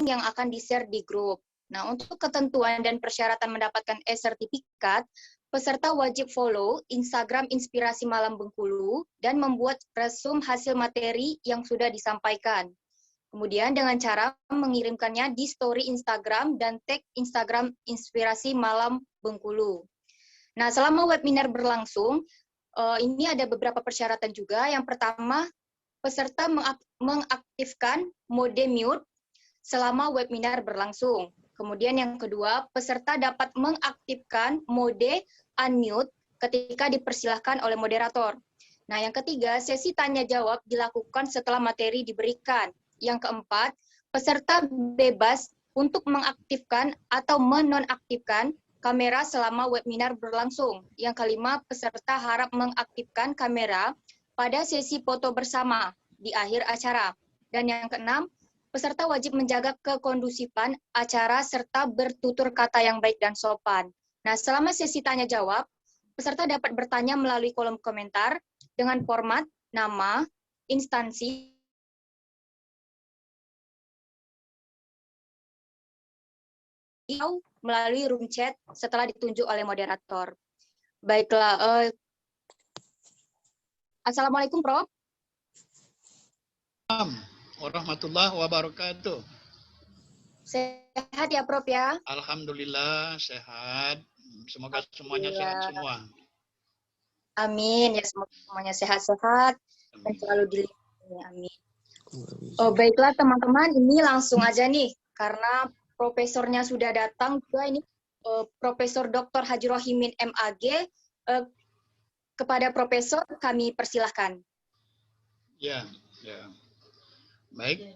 yang akan di-share di grup. Nah, untuk ketentuan dan persyaratan mendapatkan e-sertifikat, peserta wajib follow Instagram Inspirasi Malam Bengkulu dan membuat resume hasil materi yang sudah disampaikan. Kemudian dengan cara mengirimkannya di story Instagram dan tag Instagram Inspirasi Malam Bengkulu. Nah, selama webinar berlangsung, ini ada beberapa persyaratan juga. Yang pertama, peserta mengaktifkan mode mute selama webinar berlangsung. Kemudian yang kedua, peserta dapat mengaktifkan mode unmute ketika dipersilahkan oleh moderator. Nah, yang ketiga, sesi tanya-jawab dilakukan setelah materi diberikan. Yang keempat, peserta bebas untuk mengaktifkan atau menonaktifkan kamera selama webinar berlangsung. Yang kelima, peserta harap mengaktifkan kamera pada sesi foto bersama di akhir acara. Dan yang keenam, peserta wajib menjaga kekondusifan acara serta bertutur kata yang baik dan sopan. Nah, selama sesi tanya-jawab, peserta dapat bertanya melalui kolom komentar dengan format, nama, instansi, atau melalui room chat setelah ditunjuk oleh moderator. Baiklah, Assalamualaikum, Prof. Warahmatullahi wabarakatuh. Sehat ya, Prof ya? Alhamdulillah sehat. Semoga semuanya sehat semua. Amin. Ya, semoga semuanya sehat-sehat dan selalu dilindungi. Amin. Oh, baiklah teman-teman, ini langsung aja nih karena profesornya sudah datang juga ini Profesor Dr. Haji Rohimin MAG. Kepada Profesor kami persilahkan. Ya. Baik.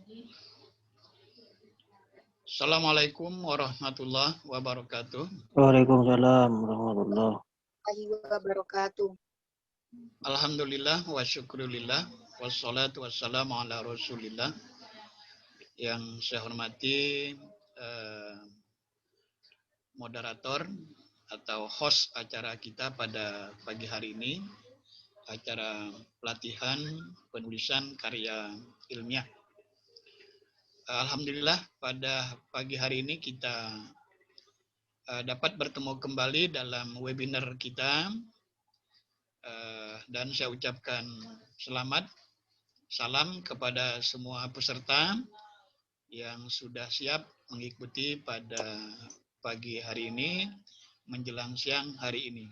Assalamualaikum warahmatullahi wabarakatuh. Waalaikumsalam warahmatullahi wabarakatuh. Alhamdulillah wa syukurillah wassalatu wassalamu ala rasulillah. Yang saya hormati moderator atau host acara kita pada pagi hari ini, acara pelatihan penulisan karya ilmiah. Alhamdulillah pada pagi hari ini kita dapat bertemu kembali dalam webinar kita, dan saya ucapkan selamat, salam kepada semua peserta yang sudah siap mengikuti pada pagi hari ini menjelang siang hari ini.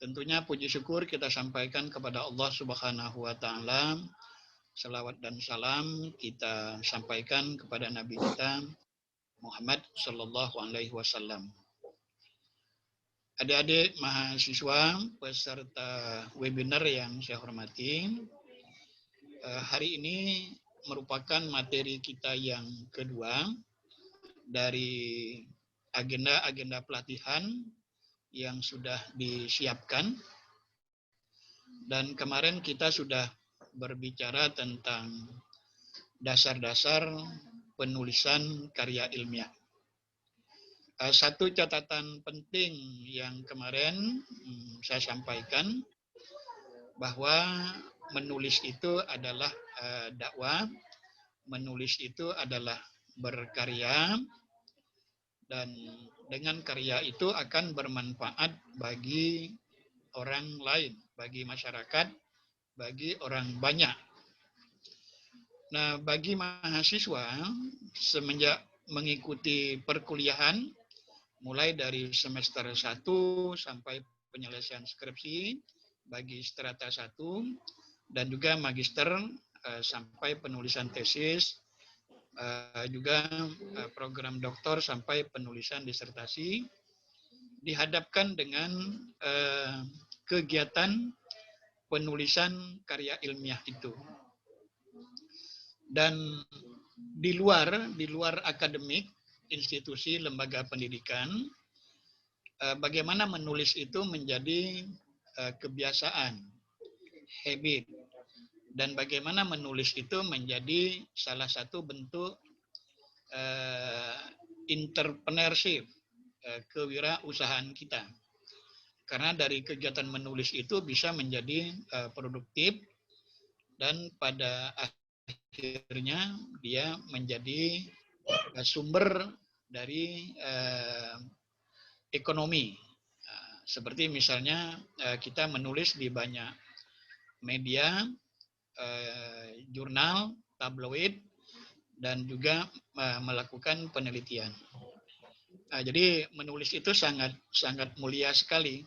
Tentunya puji syukur kita sampaikan kepada Allah Subhanahu wa taala. Salawat dan salam kita sampaikan kepada Nabi kita Muhammad sallallahu alaihi wasallam. Adik-adik mahasiswa peserta webinar yang saya hormati, hari ini merupakan materi kita yang kedua dari agenda-agenda pelatihan yang sudah disiapkan. Dan kemarin kita sudah berbicara tentang dasar-dasar penulisan karya ilmiah. Satu catatan penting yang kemarin saya sampaikan, bahwa menulis itu adalah dakwah, menulis itu adalah berkarya, dan dengan karya itu akan bermanfaat bagi orang lain, bagi masyarakat, bagi orang banyak. Nah, bagi mahasiswa semenjak mengikuti perkuliahan, mulai dari semester 1 sampai penyelesaian skripsi, bagi strata 1, dan juga magister sampai penulisan tesis, juga program doktor sampai penulisan disertasi, dihadapkan dengan kegiatan penulisan karya ilmiah itu. Dan di luar akademik, institusi, lembaga pendidikan, bagaimana menulis itu menjadi kebiasaan, habit, dan bagaimana menulis itu menjadi salah satu bentuk entrepreneurship, kewirausahaan kita. Karena dari kegiatan menulis itu bisa menjadi produktif, dan pada akhirnya dia menjadi sumber dari ekonomi. Seperti misalnya kita menulis di banyak media, jurnal, tabloid, dan juga melakukan penelitian. Jadi menulis itu sangat mulia sekali,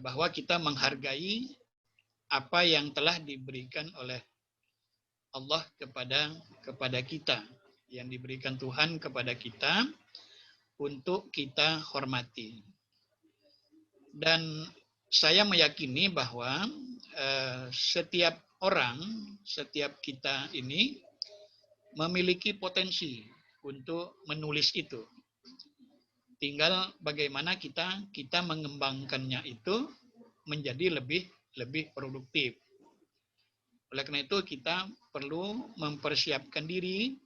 bahwa kita menghargai apa yang telah diberikan oleh Allah kepada kita, yang diberikan Tuhan kepada kita untuk kita hormati. Dan saya meyakini bahwa setiap orang, setiap kita ini memiliki potensi untuk menulis itu. Tinggal bagaimana kita mengembangkannya itu menjadi lebih produktif. Oleh karena itu kita perlu mempersiapkan diri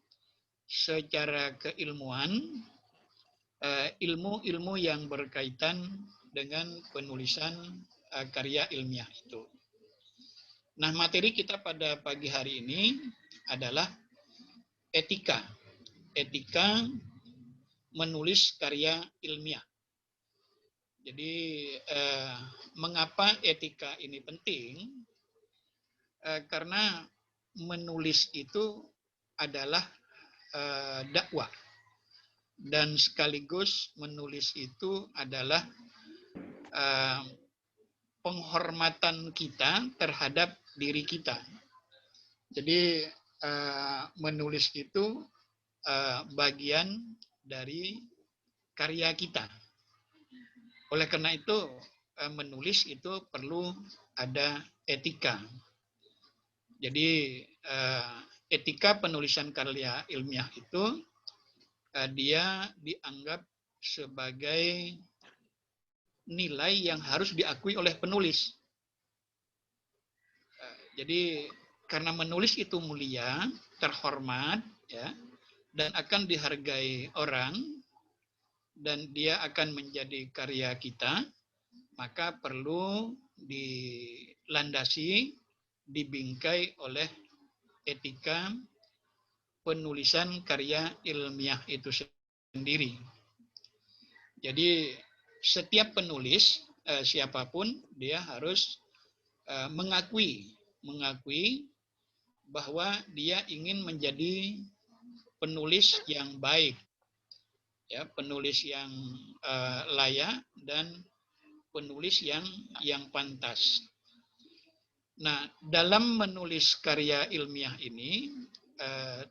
secara keilmuan, ilmu-ilmu yang berkaitan dengan penulisan karya ilmiah itu. Nah, materi kita pada pagi hari ini adalah etika menulis karya ilmiah. Jadi mengapa etika ini penting? Karena menulis itu adalah dakwah, dan sekaligus menulis itu adalah penghormatan kita terhadap diri kita. Jadi menulis itu bagian dari karya kita. Oleh karena itu menulis itu perlu ada etika. Jadi etika penulisan karya ilmiah itu dia dianggap sebagai nilai yang harus diakui oleh penulis. Jadi karena menulis itu mulia, terhormat, ya, dan akan dihargai orang, dan dia akan menjadi karya kita, maka perlu dilandasi, dibingkai oleh etika penulisan karya ilmiah itu sendiri. Jadi setiap penulis, siapapun, dia harus mengakui bahwa dia ingin menjadi penulis yang baik, ya, penulis yang layak, dan penulis yang pantas. Nah, dalam menulis karya ilmiah ini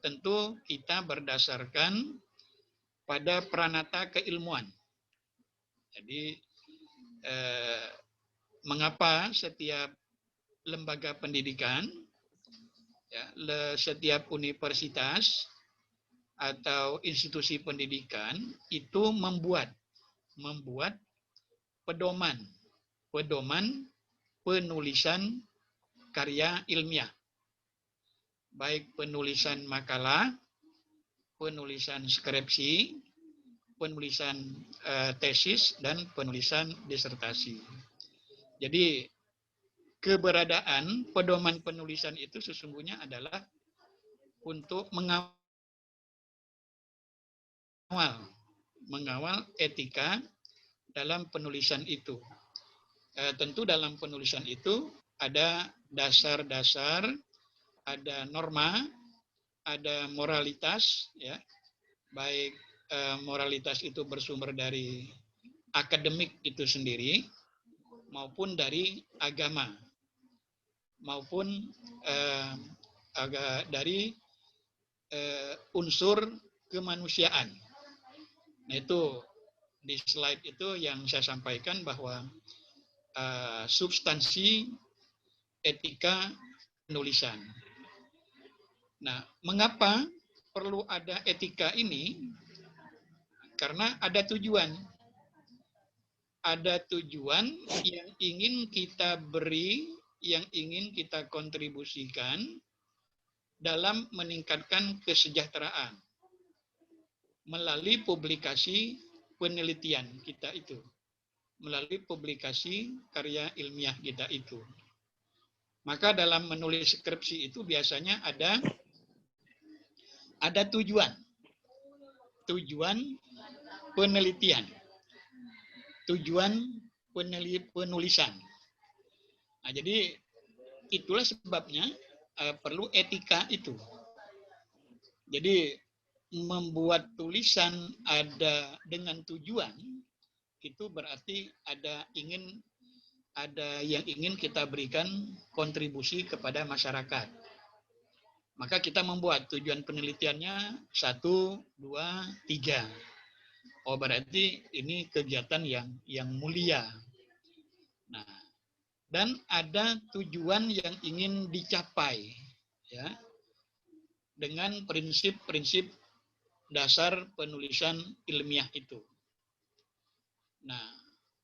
tentu kita berdasarkan pada pranata keilmuan. Jadi mengapa setiap lembaga pendidikan, ya, setiap universitas atau institusi pendidikan itu membuat pedoman penulisan karya ilmiah, baik penulisan makalah, penulisan skripsi, penulisan tesis, dan penulisan disertasi. Jadi keberadaan pedoman penulisan itu sesungguhnya adalah untuk mengawal etika dalam penulisan itu. Tentu dalam penulisan itu ada dasar-dasar, ada norma, ada moralitas, ya, baik moralitas itu bersumber dari akademik itu sendiri, maupun dari agama, maupun dari unsur kemanusiaan. Nah, itu di slide itu yang saya sampaikan bahwa substansi etika penulisan. Nah, mengapa perlu ada etika ini? Karena ada tujuan. Ada tujuan yang ingin kita beri, yang ingin kita kontribusikan dalam meningkatkan kesejahteraan melalui publikasi penelitian kita itu, melalui publikasi karya ilmiah kita itu. Maka dalam menulis skripsi itu biasanya ada tujuan penelitian, tujuan penulisan. Nah, jadi itulah sebabnya perlu etika itu. Jadi membuat tulisan ada dengan tujuan itu berarti ada yang ingin kita berikan kontribusi kepada masyarakat. Maka kita membuat tujuan penelitiannya 1, 2, 3. Oh, berarti ini kegiatan yang mulia. Nah, dan ada tujuan yang ingin dicapai, ya, dengan prinsip-prinsip dasar penulisan ilmiah itu. Nah,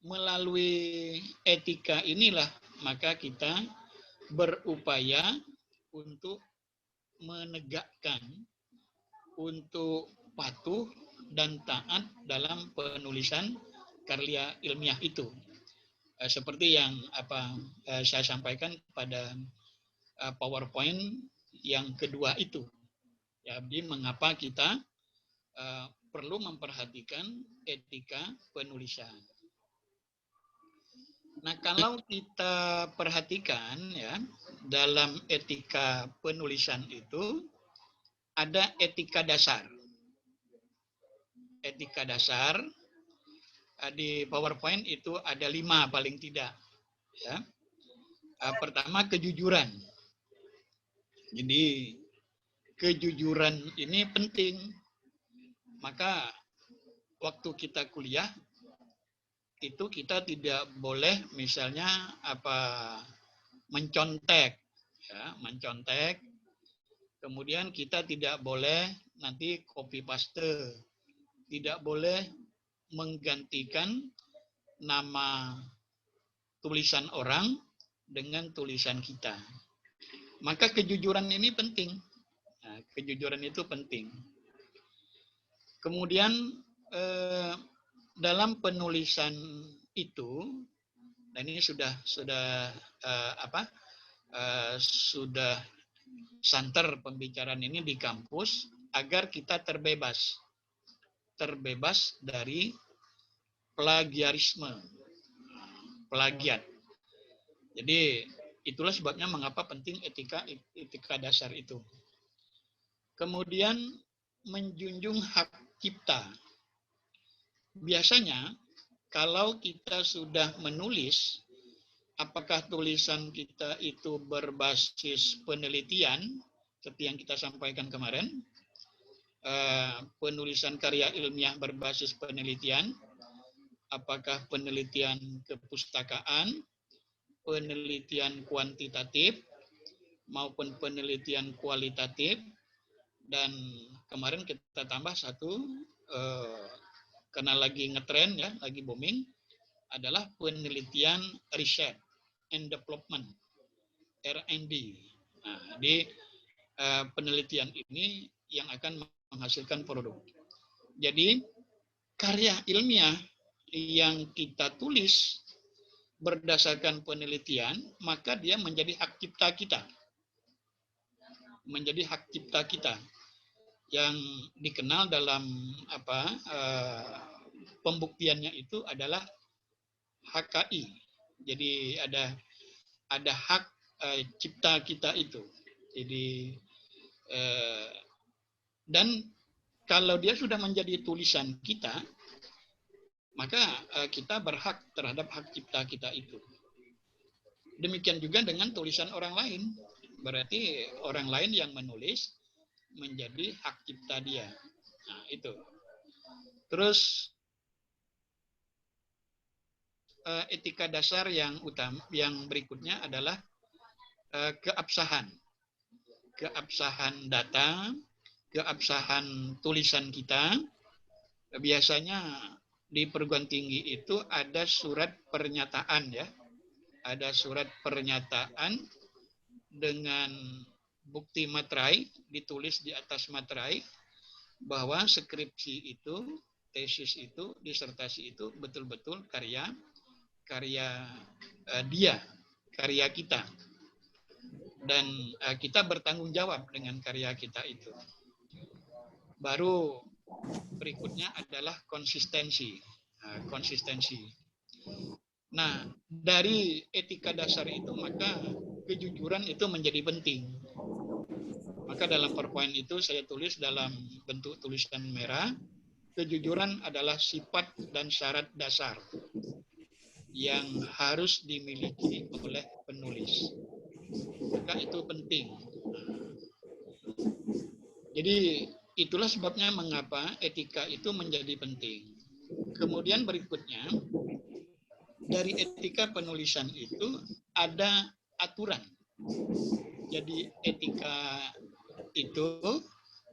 melalui etika inilah maka kita berupaya untuk menegakkan, untuk patuh dan taat dalam penulisan karya ilmiah itu. Seperti yang saya sampaikan pada PowerPoint yang kedua itu. Jadi mengapa kita perlu memperhatikan etika penulisan. Nah, kalau kita perhatikan ya, dalam etika penulisan itu ada etika dasar. Etika dasar di PowerPoint itu ada 5 paling tidak. Ya. Pertama, kejujuran. Jadi kejujuran ini penting. Maka waktu kita kuliah itu kita tidak boleh misalnya mencontek, ya, mencontek. Kemudian kita tidak boleh nanti copy paste, tidak boleh menggantikan nama tulisan orang dengan tulisan kita. Maka kejujuran ini penting. Nah, kejujuran itu penting. Kemudian dalam penulisan itu, dan ini sudah santer pembicaraan ini di kampus agar kita terbebas dari plagiarisme, plagiat. Jadi itulah sebabnya mengapa penting etika dasar itu. Kemudian menjunjung hak cipta. Biasanya kalau kita sudah menulis, apakah tulisan kita itu berbasis penelitian, seperti yang kita sampaikan kemarin, penulisan karya ilmiah berbasis penelitian, apakah penelitian kepustakaan, penelitian kuantitatif, maupun penelitian kualitatif, dan kemarin kita tambah satu, karena lagi ngetren ya, lagi booming, adalah penelitian riset and development, R&D. Nah, jadi penelitian ini yang akan menghasilkan produk. Jadi karya ilmiah yang kita tulis berdasarkan penelitian, maka dia menjadi hak cipta kita. Menjadi hak cipta kita yang dikenal dalam pembuktiannya itu adalah HKI. Jadi ada hak cipta kita itu. Jadi dan kalau dia sudah menjadi tulisan kita, maka kita berhak terhadap hak cipta kita itu. Demikian juga dengan tulisan orang lain. Berarti orang lain yang menulis menjadi hak cipta dia. Nah, itu. Terus etika dasar yang berikutnya adalah keabsahan. Keabsahan data, keabsahan tulisan kita. Biasanya di perguruan tinggi itu ada surat pernyataan ya. Ada surat pernyataan dengan bukti materai, ditulis di atas materai bahwa skripsi itu, tesis itu, disertasi itu betul-betul karya dia, karya kita. Dan kita bertanggung jawab dengan karya kita itu. Baru berikutnya adalah konsistensi. Konsistensi. Nah, dari etika dasar itu maka kejujuran itu menjadi penting. Maka dalam PowerPoint itu saya tulis dalam bentuk tulisan merah, kejujuran adalah sifat dan syarat dasar yang harus dimiliki oleh penulis. Maka itu penting. Jadi itulah sebabnya mengapa etika itu menjadi penting. Kemudian berikutnya, dari etika penulisan itu ada aturan. Jadi etika itu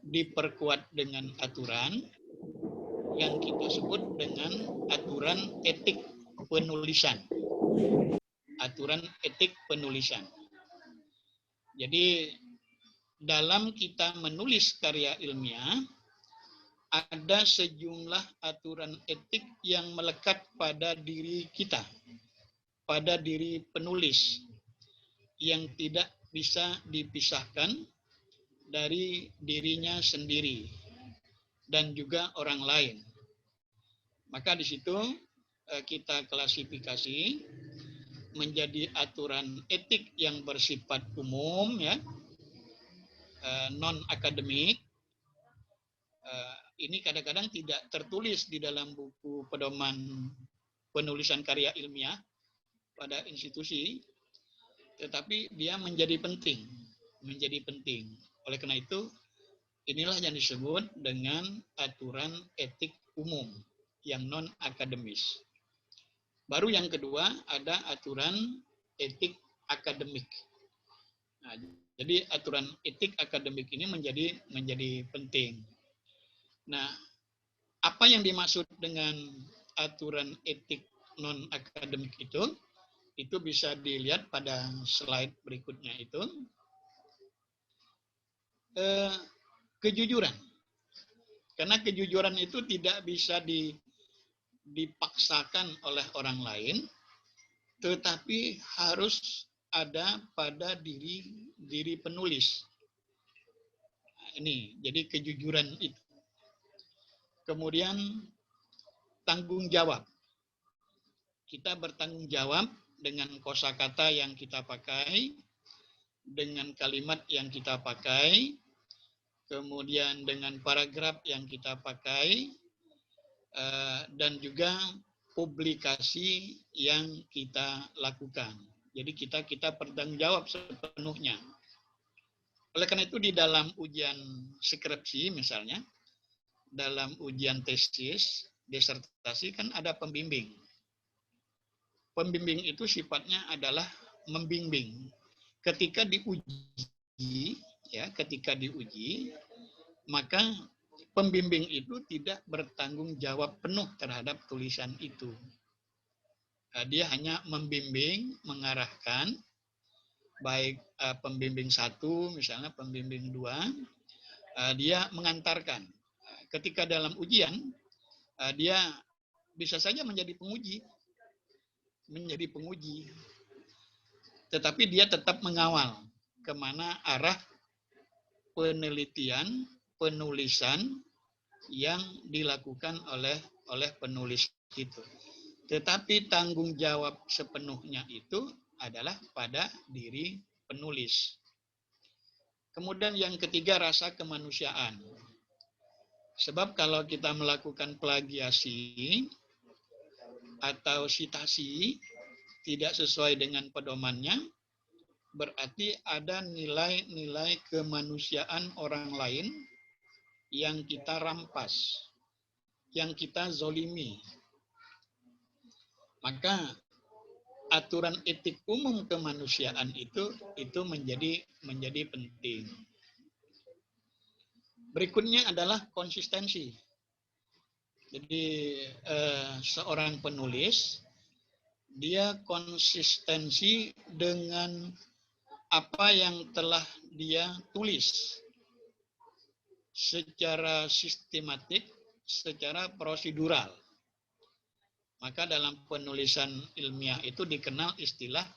diperkuat dengan aturan yang kita sebut dengan aturan etik penulisan. Aturan etik penulisan. Jadi dalam kita menulis karya ilmiah, ada sejumlah aturan etik yang melekat pada diri kita, pada diri penulis, yang tidak bisa dipisahkan dari dirinya sendiri dan juga orang lain. Maka di situ kita klasifikasi menjadi aturan etik yang bersifat umum, ya, non akademik. Ini kadang-kadang tidak tertulis di dalam buku pedoman penulisan karya ilmiah pada institusi, tetapi dia menjadi penting, Oleh karena itu, inilah yang disebut dengan aturan etik umum yang non akademis. Baru yang kedua ada aturan etik akademik. Nah, jadi aturan etik akademik ini menjadi penting. Nah, apa yang dimaksud dengan aturan etik non akademik itu bisa dilihat pada slide berikutnya itu. Kejujuran. Karena kejujuran itu tidak bisa dipaksakan oleh orang lain, tetapi harus ada pada diri penulis. Nah, ini jadi kejujuran itu. Kemudian tanggung jawab. Kita bertanggung jawab dengan kosakata yang kita pakai, dengan kalimat yang kita pakai, kemudian dengan paragraf yang kita pakai, dan juga publikasi yang kita lakukan. Jadi kita bertanggung jawab sepenuhnya. Oleh karena itu di dalam ujian skripsi misalnya, dalam ujian tesis, disertasi kan ada pembimbing. Pembimbing itu sifatnya adalah membimbing. Ketika diuji, maka pembimbing itu tidak bertanggung jawab penuh terhadap tulisan itu. Dia hanya membimbing, mengarahkan, baik pembimbing 1, misalnya pembimbing 2, dia mengantarkan. Ketika dalam ujian, dia bisa saja menjadi penguji. Tetapi dia tetap mengawal kemana arah penelitian, penulisan yang dilakukan oleh penulis itu. Tetapi tanggung jawab sepenuhnya itu adalah pada diri penulis. Kemudian yang ketiga, rasa kemanusiaan. Sebab kalau kita melakukan plagiasi atau sitasi tidak sesuai dengan pedomannya, berarti ada nilai-nilai kemanusiaan orang lain yang kita rampas, yang kita zolimi. Maka aturan etik umum kemanusiaan itu menjadi penting. Berikutnya adalah konsistensi. Jadi seorang penulis dia konsistensi dengan apa yang telah dia tulis secara sistematik, secara prosedural. Maka dalam penulisan ilmiah itu dikenal istilah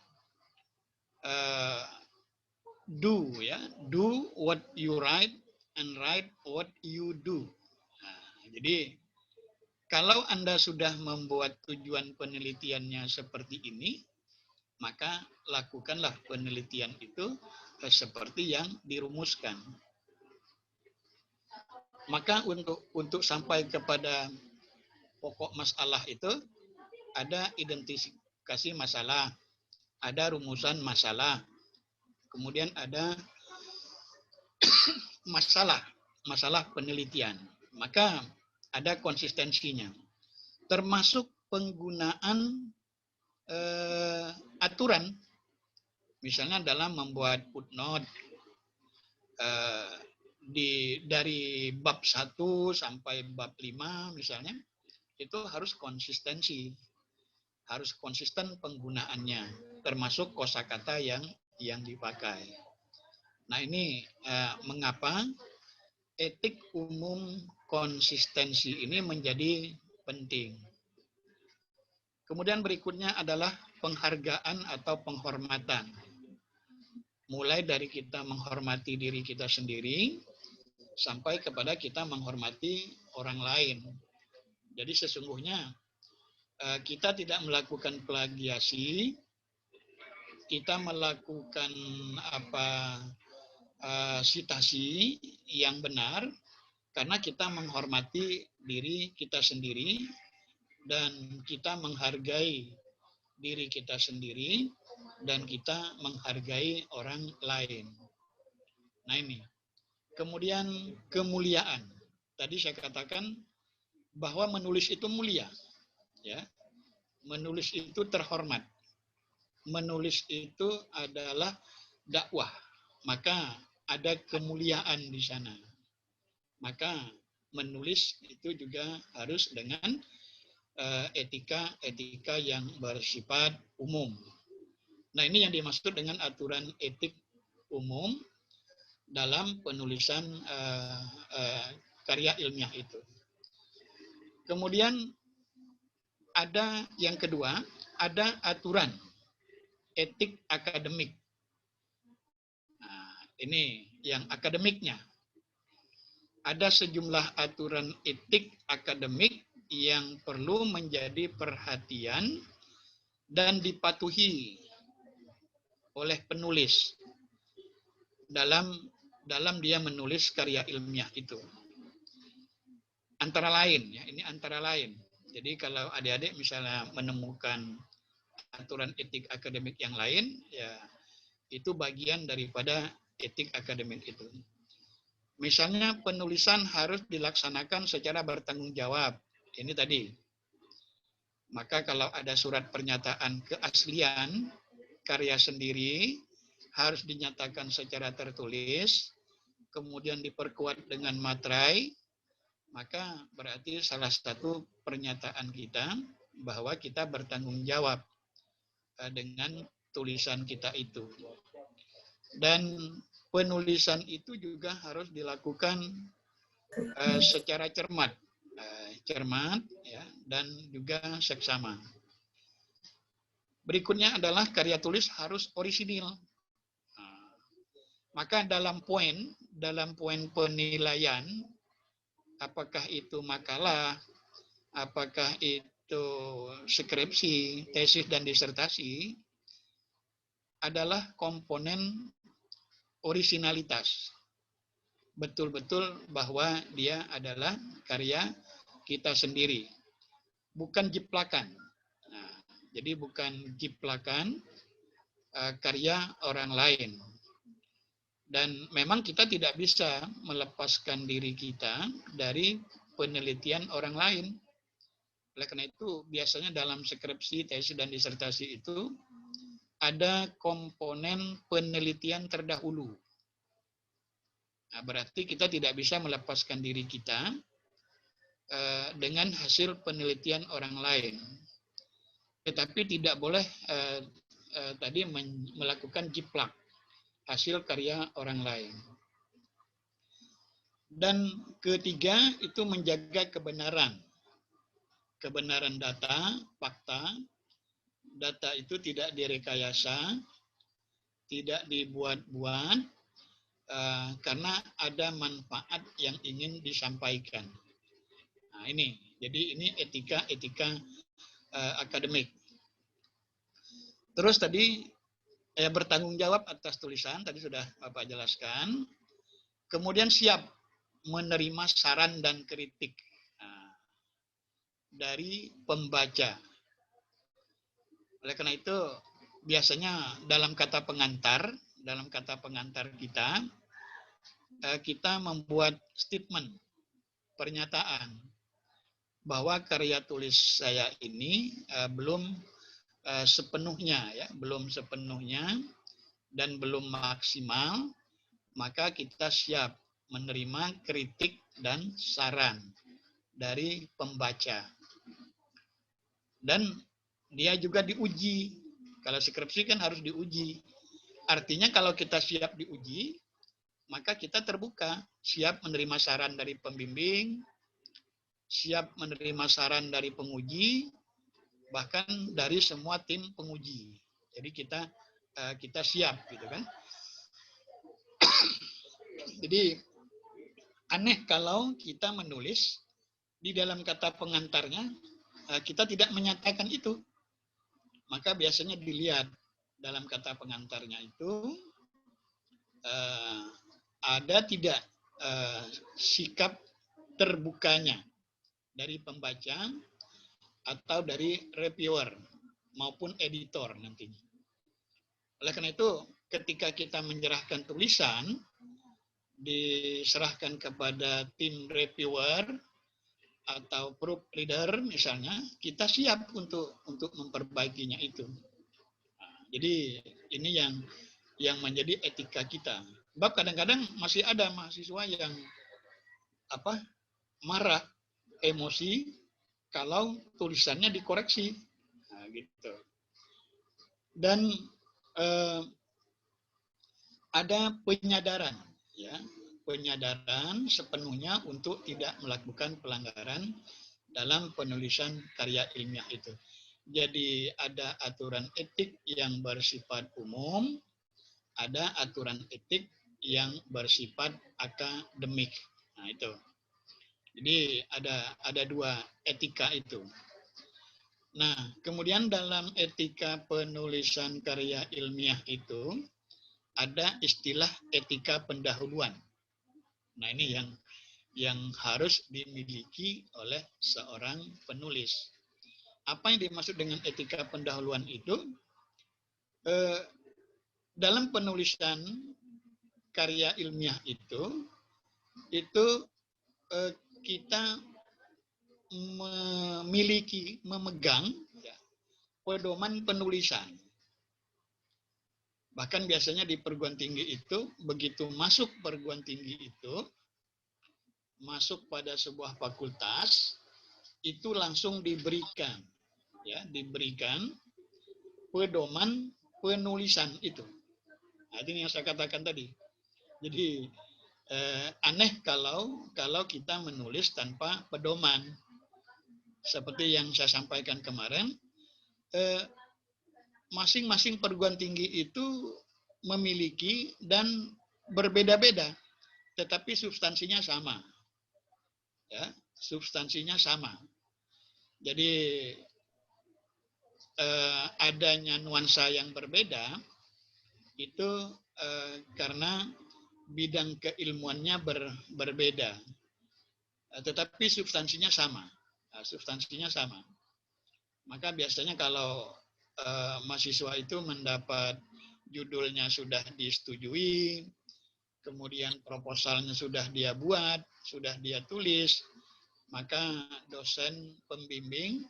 do what you write and write what you do. Nah, jadi kalau Anda sudah membuat tujuan penelitiannya seperti ini, maka lakukanlah penelitian itu seperti yang dirumuskan. Maka untuk sampai kepada pokok masalah itu ada identifikasi masalah, ada rumusan masalah, kemudian ada masalah penelitian. Maka ada konsistensinya, termasuk penggunaan aturan, misalnya dalam membuat footnote dari bab 1 sampai bab 5 misalnya, itu harus konsistensi, harus konsisten penggunaannya, termasuk kosakata yang dipakai. Nah ini mengapa etik umum konsistensi ini menjadi penting. Kemudian berikutnya adalah penghargaan atau penghormatan. Mulai dari kita menghormati diri kita sendiri, sampai kepada kita menghormati orang lain. Jadi sesungguhnya kita tidak melakukan plagiasi, kita melakukan sitasi yang benar, karena kita menghormati diri kita sendiri, dan kita menghargai diri kita sendiri, dan kita menghargai orang lain. Nah ini. Kemudian kemuliaan. Tadi saya katakan bahwa menulis itu mulia. Ya. Menulis itu terhormat. Menulis itu adalah dakwah. Maka ada kemuliaan di sana. Maka menulis itu juga harus dengan etika yang bersifat umum. Nah ini yang dimaksud dengan aturan etik umum dalam penulisan karya ilmiah itu. Kemudian ada yang kedua, ada aturan etik akademik. Nah, ini yang akademiknya. Ada sejumlah aturan etik akademik yang perlu menjadi perhatian dan dipatuhi oleh penulis dalam dia menulis karya ilmiah itu. Antara lain, ya, ini antara lain. Jadi kalau adik-adik misalnya menemukan aturan etik akademik yang lain, ya itu bagian daripada etik akademik itu. Misalnya penulisan harus dilaksanakan secara bertanggung jawab. Ini tadi. Maka kalau ada surat pernyataan keaslian karya sendiri harus dinyatakan secara tertulis, kemudian diperkuat dengan materai, maka berarti salah satu pernyataan kita bahwa kita bertanggung jawab dengan tulisan kita itu. Dan penulisan itu juga harus dilakukan secara cermat, ya, dan juga seksama. Berikutnya adalah karya tulis harus orisinil. Maka dalam poin penilaian, apakah itu makalah, apakah itu skripsi, tesis dan disertasi, adalah komponen orisinalitas. Betul-betul bahwa dia adalah karya kita sendiri, bukan jiplakan. Nah, jadi bukan jiplakan karya orang lain. Dan memang kita tidak bisa melepaskan diri kita dari penelitian orang lain. Oleh karena itu, biasanya dalam skripsi, tesis, dan disertasi itu ada komponen penelitian terdahulu. Nah, berarti kita tidak bisa melepaskan diri kita dengan hasil penelitian orang lain. Tetapi tidak boleh tadi melakukan jiplak hasil karya orang lain. Dan ketiga itu menjaga kebenaran. Kebenaran data, fakta. Data itu tidak direkayasa, tidak dibuat-buat, karena ada manfaat yang ingin disampaikan. Nah, ini. Jadi ini etika akademik. Terus tadi bertanggung jawab atas tulisan, tadi sudah Bapak jelaskan. Kemudian siap menerima saran dan kritik dari pembaca. Oleh karena itu, biasanya dalam kata pengantar kita membuat statement, pernyataan, bahwa karya tulis saya ini belum sepenuhnya dan belum maksimal, maka kita siap menerima kritik dan saran dari pembaca. Dan dia juga diuji. Kalau skripsi kan harus diuji. Artinya kalau kita siap diuji, maka kita terbuka, siap menerima saran dari pembimbing, siap menerima saran dari penguji, bahkan dari semua tim penguji. Jadi kita siap, gitu kan? Jadi aneh kalau kita menulis di dalam kata pengantarnya kita tidak menyatakan itu. Maka biasanya dilihat dalam kata pengantarnya itu ada tidak sikap terbukanya dari pembaca atau dari reviewer maupun editor nantinya. Oleh karena itu, ketika kita menyerahkan tulisan, diserahkan kepada tim reviewer atau proofreader misalnya, kita siap untuk memperbaikinya itu. Nah, jadi ini yang menjadi etika kita. Sebab kadang-kadang masih ada mahasiswa yang marah, emosi kalau tulisannya dikoreksi. Nah, gitu. Dan ada penyadaran, ya, penyadaran sepenuhnya untuk tidak melakukan pelanggaran dalam penulisan karya ilmiah itu. Jadi ada aturan etik yang bersifat umum, ada aturan etik yang bersifat akademik. Nah, itu. Jadi ada dua etika itu. Nah, kemudian dalam etika penulisan karya ilmiah itu ada istilah etika pendahuluan. Nah, ini yang harus dimiliki oleh seorang penulis. Apa yang dimaksud dengan etika pendahuluan itu? Dalam penulisan karya ilmiah itu kita memegang pedoman penulisan. Bahkan biasanya di perguruan tinggi itu, begitu masuk perguruan tinggi itu, masuk pada sebuah fakultas, itu langsung diberikan pedoman penulisan itu. Nah, ini yang saya katakan tadi. Jadi aneh kalau kita menulis tanpa pedoman. Seperti yang saya sampaikan kemarin, masing-masing perguruan tinggi itu memiliki dan berbeda-beda, tetapi substansinya sama. Ya, substansinya sama. Jadi adanya nuansa yang berbeda itu karena bidang keilmuannya berbeda, tetapi substansinya sama. Substansinya sama. Maka biasanya kalau mahasiswa itu mendapat judulnya sudah disetujui, kemudian proposalnya sudah dia buat, sudah dia tulis, maka dosen pembimbing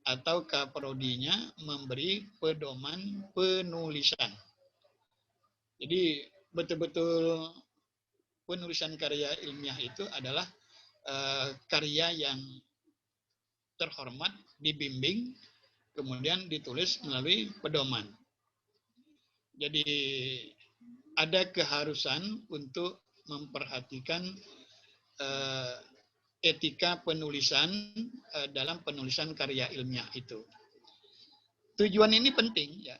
atau kaprodinya memberi pedoman penulisan. Jadi betul-betul penulisan karya ilmiah itu adalah karya yang terhormat, dibimbing, kemudian ditulis melalui pedoman. Jadi ada keharusan untuk memperhatikan etika penulisan dalam penulisan karya ilmiah itu. Tujuan ini penting, ya.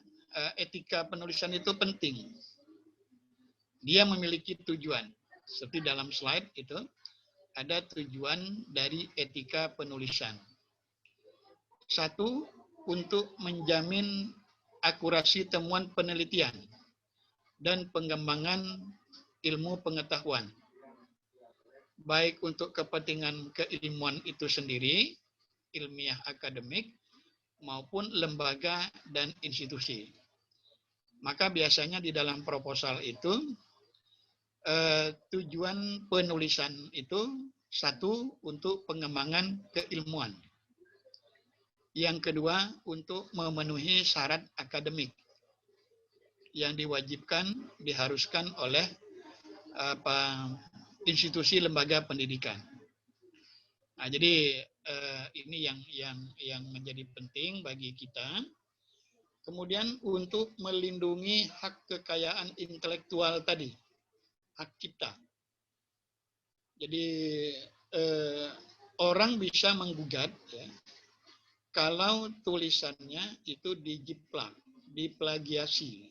Etika penulisan itu penting. dia memiliki tujuan. Seperti dalam slide itu, ada tujuan dari etika penulisan. Satu, untuk menjamin akurasi temuan penelitian dan pengembangan ilmu pengetahuan. Baik untuk kepentingan keilmuan itu sendiri, ilmiah akademik, maupun lembaga dan institusi. Maka biasanya di dalam proposal itu, tujuan penulisan itu satu, untuk pengembangan keilmuan. Yang kedua, untuk memenuhi syarat akademik yang diwajibkan, diharuskan oleh institusi lembaga pendidikan. Nah, jadi ini yang menjadi penting bagi kita. Kemudian untuk melindungi hak kekayaan intelektual tadi, hak cipta. Jadi orang bisa menggugat ya, kalau tulisannya itu dijiplak, diplagiasi.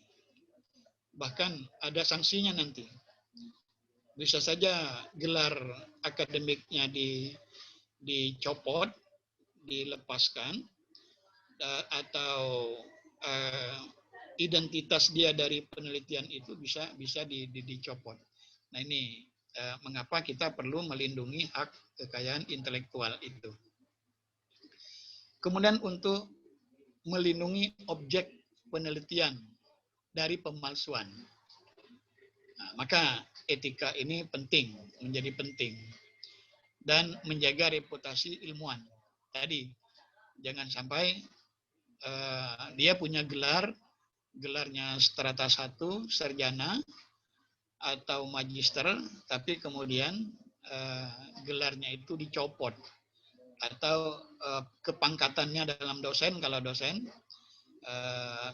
Bahkan ada sanksinya nanti. Bisa saja gelar akademiknya dicopot, dilepaskan, atau identitas dia dari penelitian itu bisa dicopot. Nah ini mengapa kita perlu melindungi hak kekayaan intelektual itu. Kemudian untuk melindungi objek penelitian dari pemalsuan. Nah, maka etika ini penting, menjadi penting. Dan menjaga reputasi ilmuwan. Tadi, jangan sampai dia punya gelarnya strata 1, sarjana, atau magister, tapi kemudian gelarnya itu dicopot. Atau kepangkatannya dalam dosen, kalau dosen,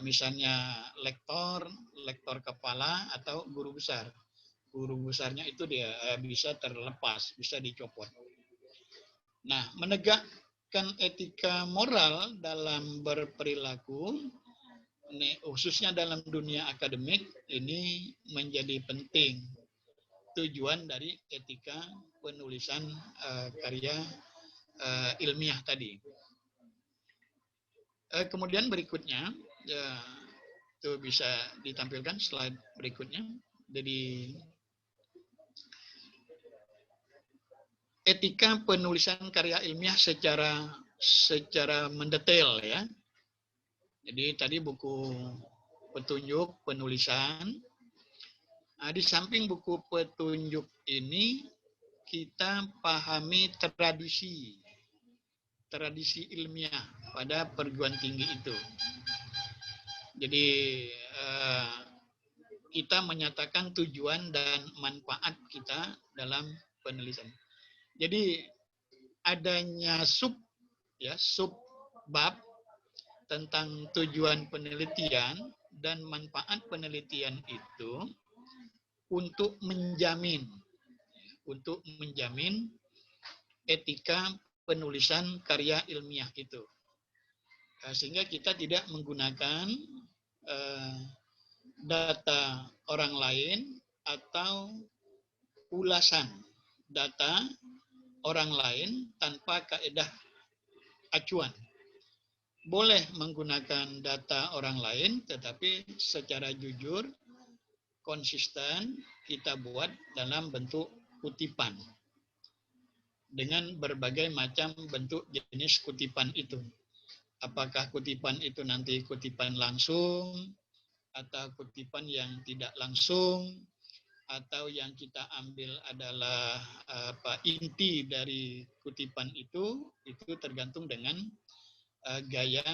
misalnya lektor kepala, atau guru besar. Guru besarnya itu dia bisa terlepas, bisa dicopot. Nah, menegakkan etika moral dalam berperilaku, khususnya dalam dunia akademik, ini menjadi penting. Tujuan dari etika penulisan karya ilmiah tadi. Kemudian berikutnya, itu bisa ditampilkan slide berikutnya. Jadi etika penulisan karya ilmiah secara mendetail ya. Jadi tadi buku petunjuk penulisan. Nah, di samping buku petunjuk ini kita pahami tradisi ilmiah pada perguruan tinggi itu. Jadi kita menyatakan tujuan dan manfaat kita dalam penelitian. Jadi adanya sub bab tentang tujuan penelitian dan manfaat penelitian itu untuk menjamin etika penulisan karya ilmiah itu. Sehingga kita tidak menggunakan data orang lain atau ulasan data orang lain tanpa kaedah acuan. Boleh menggunakan data orang lain, tetapi secara jujur, konsisten, kita buat dalam bentuk kutipan. Dengan berbagai macam bentuk jenis kutipan itu. Apakah kutipan itu nanti kutipan langsung, atau kutipan yang tidak langsung, atau yang kita ambil adalah inti dari kutipan itu tergantung dengan gaya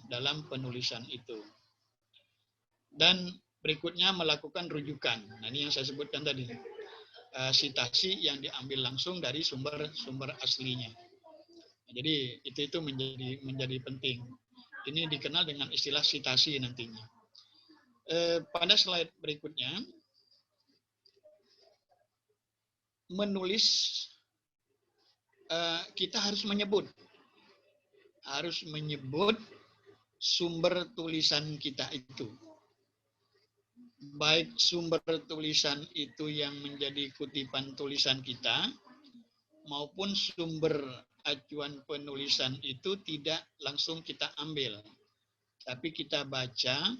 dalam penulisan itu. Dan berikutnya melakukan rujukan. Nah, ini yang saya sebutkan tadi. Sitasi yang diambil langsung dari sumber aslinya. Nah, jadi itu menjadi penting. Ini dikenal dengan istilah sitasi nantinya. Pada slide berikutnya, menulis kita harus menyebut sumber tulisan kita itu. baik sumber tulisan itu yang menjadi kutipan tulisan kita, maupun sumber acuan penulisan itu tidak langsung kita ambil, tapi kita baca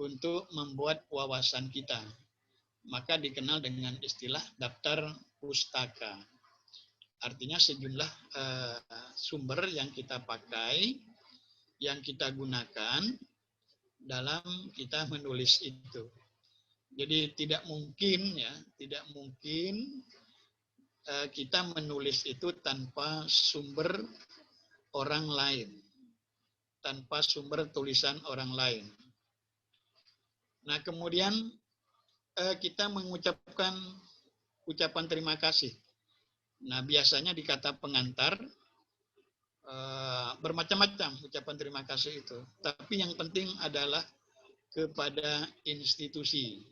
untuk membuat wawasan kita. Maka dikenal dengan istilah daftar pustaka. Artinya sejumlah sumber yang kita pakai, yang kita gunakan dalam kita menulis itu. Jadi tidak mungkin kita menulis itu tanpa sumber orang lain, tanpa sumber tulisan orang lain. Nah, kemudian kita mengucapkan ucapan terima kasih. Nah, biasanya di kata pengantar bermacam-macam ucapan terima kasih itu. Tapi yang penting adalah kepada institusi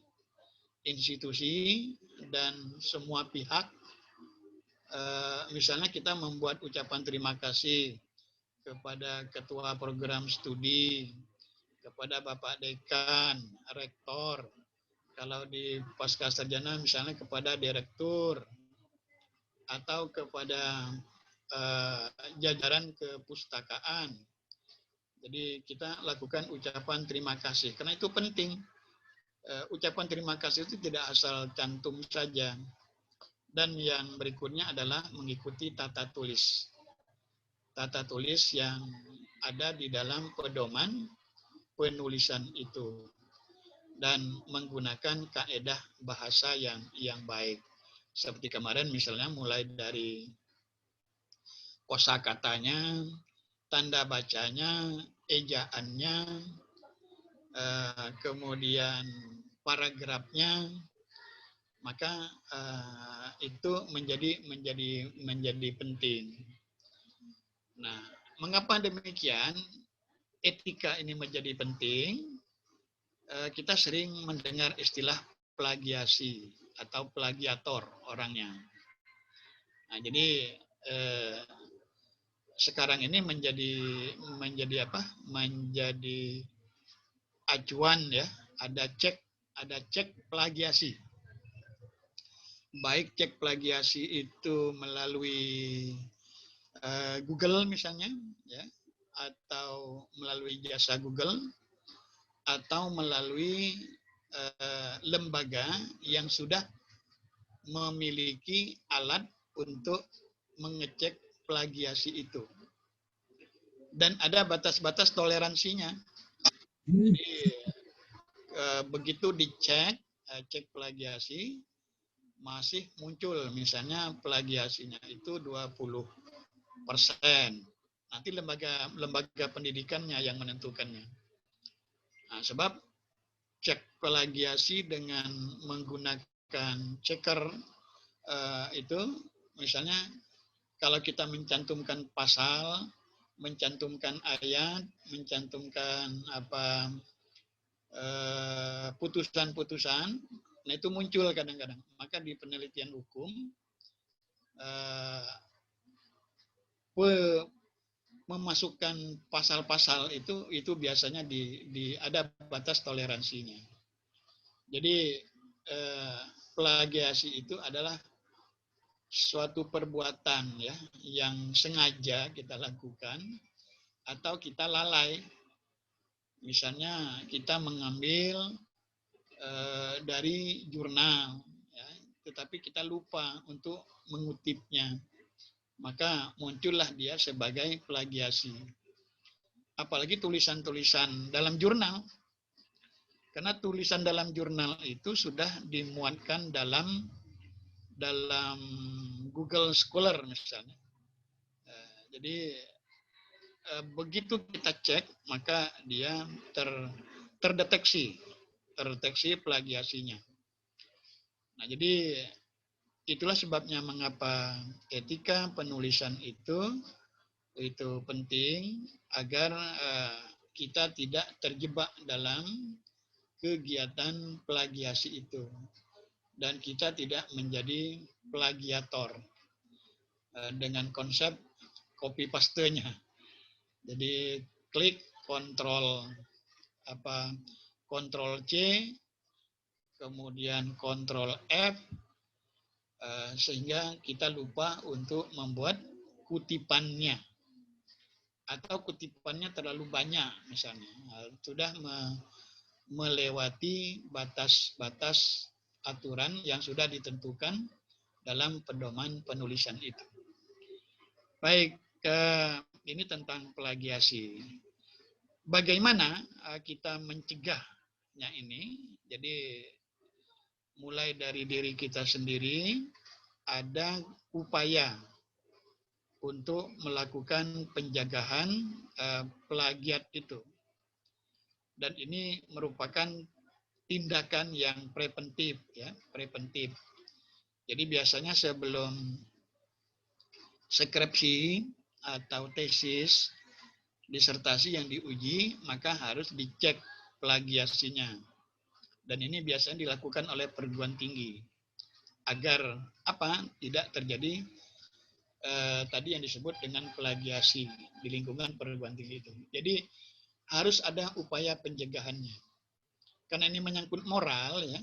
dan semua pihak. Misalnya kita membuat ucapan terima kasih kepada ketua program studi, kepada Bapak Dekan, Rektor, kalau di pasca sarjana misalnya kepada direktur, atau kepada jajaran kepustakaan. Jadi kita lakukan ucapan terima kasih, karena itu penting. Ucapan terima kasih itu tidak asal cantum saja. Dan yang berikutnya adalah mengikuti tata tulis. Tata tulis yang ada di dalam pedoman penulisan itu. Dan menggunakan kaedah bahasa yang baik. Seperti kemarin misalnya mulai dari kosakatanya, tanda bacanya, ejaannya, kemudian paragrafnya, maka itu menjadi penting. Nah, mengapa demikian? Etika ini menjadi penting. Kita sering mendengar istilah plagiasi atau plagiator orangnya. Nah, jadi sekarang ini menjadi acuan ya. Ada cek plagiasi. Baik cek plagiasi itu melalui Google misalnya, ya, atau melalui jasa Google, atau melalui lembaga yang sudah memiliki alat untuk mengecek plagiasi itu. Dan ada batas-batas toleransinya. Jadi begitu dicek, cek plagiasi, masih muncul misalnya plagiasinya itu 20%. Nanti lembaga pendidikannya yang menentukannya. Nah, sebab cek plagiasi dengan menggunakan checker itu, misalnya kalau kita mencantumkan pasal, mencantumkan ayat, mencantumkan putusan-putusan, nah itu muncul kadang-kadang. Maka di penelitian hukum memasukkan pasal-pasal itu biasanya ada batas toleransinya. Jadi plagiasi itu adalah suatu perbuatan ya yang sengaja kita lakukan atau kita lalai. Misalnya kita mengambil dari jurnal, ya, tetapi kita lupa untuk mengutipnya, maka muncullah dia sebagai plagiasi. Apalagi tulisan-tulisan dalam jurnal, karena tulisan dalam jurnal itu sudah dimuatkan dalam Google Scholar misalnya. Jadi begitu kita cek, maka dia terdeteksi plagiasinya. Nah, jadi itulah sebabnya mengapa etika penulisan itu penting agar kita tidak terjebak dalam kegiatan plagiasi itu dan kita tidak menjadi plagiator dengan konsep copy paste-nya. Jadi klik kontrol C, kemudian Ctrl F, sehingga kita lupa untuk membuat kutipannya. Atau kutipannya terlalu banyak misalnya. Sudah melewati batas-batas aturan yang sudah ditentukan dalam pedoman penulisan itu. Baik, ini tentang plagiasi. Bagaimana kita mencegahnya ini? Jadi mulai dari diri kita sendiri ada upaya untuk melakukan penjagaan plagiat itu. Dan ini merupakan tindakan yang preventif, ya, preventif. Jadi biasanya sebelum skripsi atau tesis, disertasi yang diuji, maka harus dicek plagiasinya. Dan ini biasanya dilakukan oleh perguruan tinggi agar apa? Tidak terjadi tadi yang disebut dengan plagiasi di lingkungan perguruan tinggi itu. Jadi harus ada upaya pencegahannya. Karena ini menyangkut moral, ya,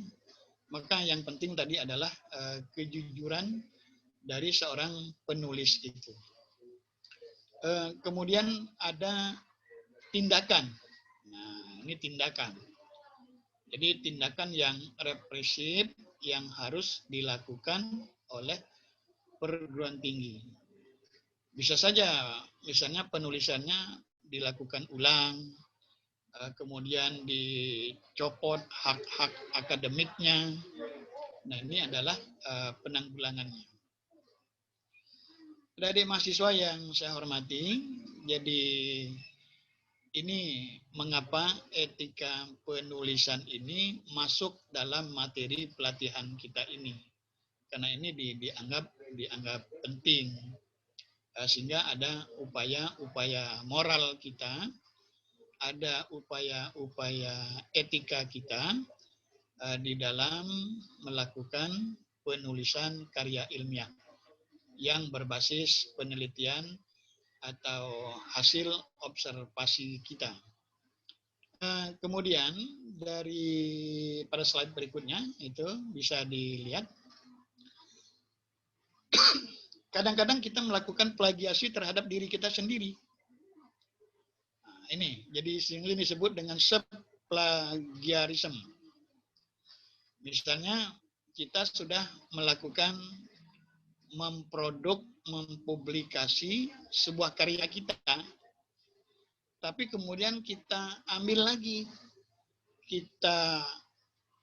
maka yang penting tadi adalah kejujuran dari seorang penulis itu. Kemudian ada tindakan. Nah, ini tindakan. Jadi tindakan yang represif yang harus dilakukan oleh perguruan tinggi. Bisa saja misalnya penulisannya dilakukan ulang, kemudian dicopot hak-hak akademiknya. Nah, ini adalah penanggulangannya. Adik mahasiswa yang saya hormati, jadi ini mengapa etika penulisan ini masuk dalam materi pelatihan kita ini. Karena ini dianggap penting. Sehingga ada upaya-upaya moral kita, ada upaya-upaya etika kita di dalam melakukan penulisan karya ilmiah yang berbasis penelitian atau hasil observasi kita. Kemudian dari pada slide berikutnya itu bisa dilihat. Kadang-kadang kita melakukan plagiasi terhadap diri kita sendiri. Nah, ini jadi sering disebut dengan subplagiarism. Misalnya kita sudah melakukan mempublikasi sebuah karya kita, tapi kemudian kita ambil lagi, kita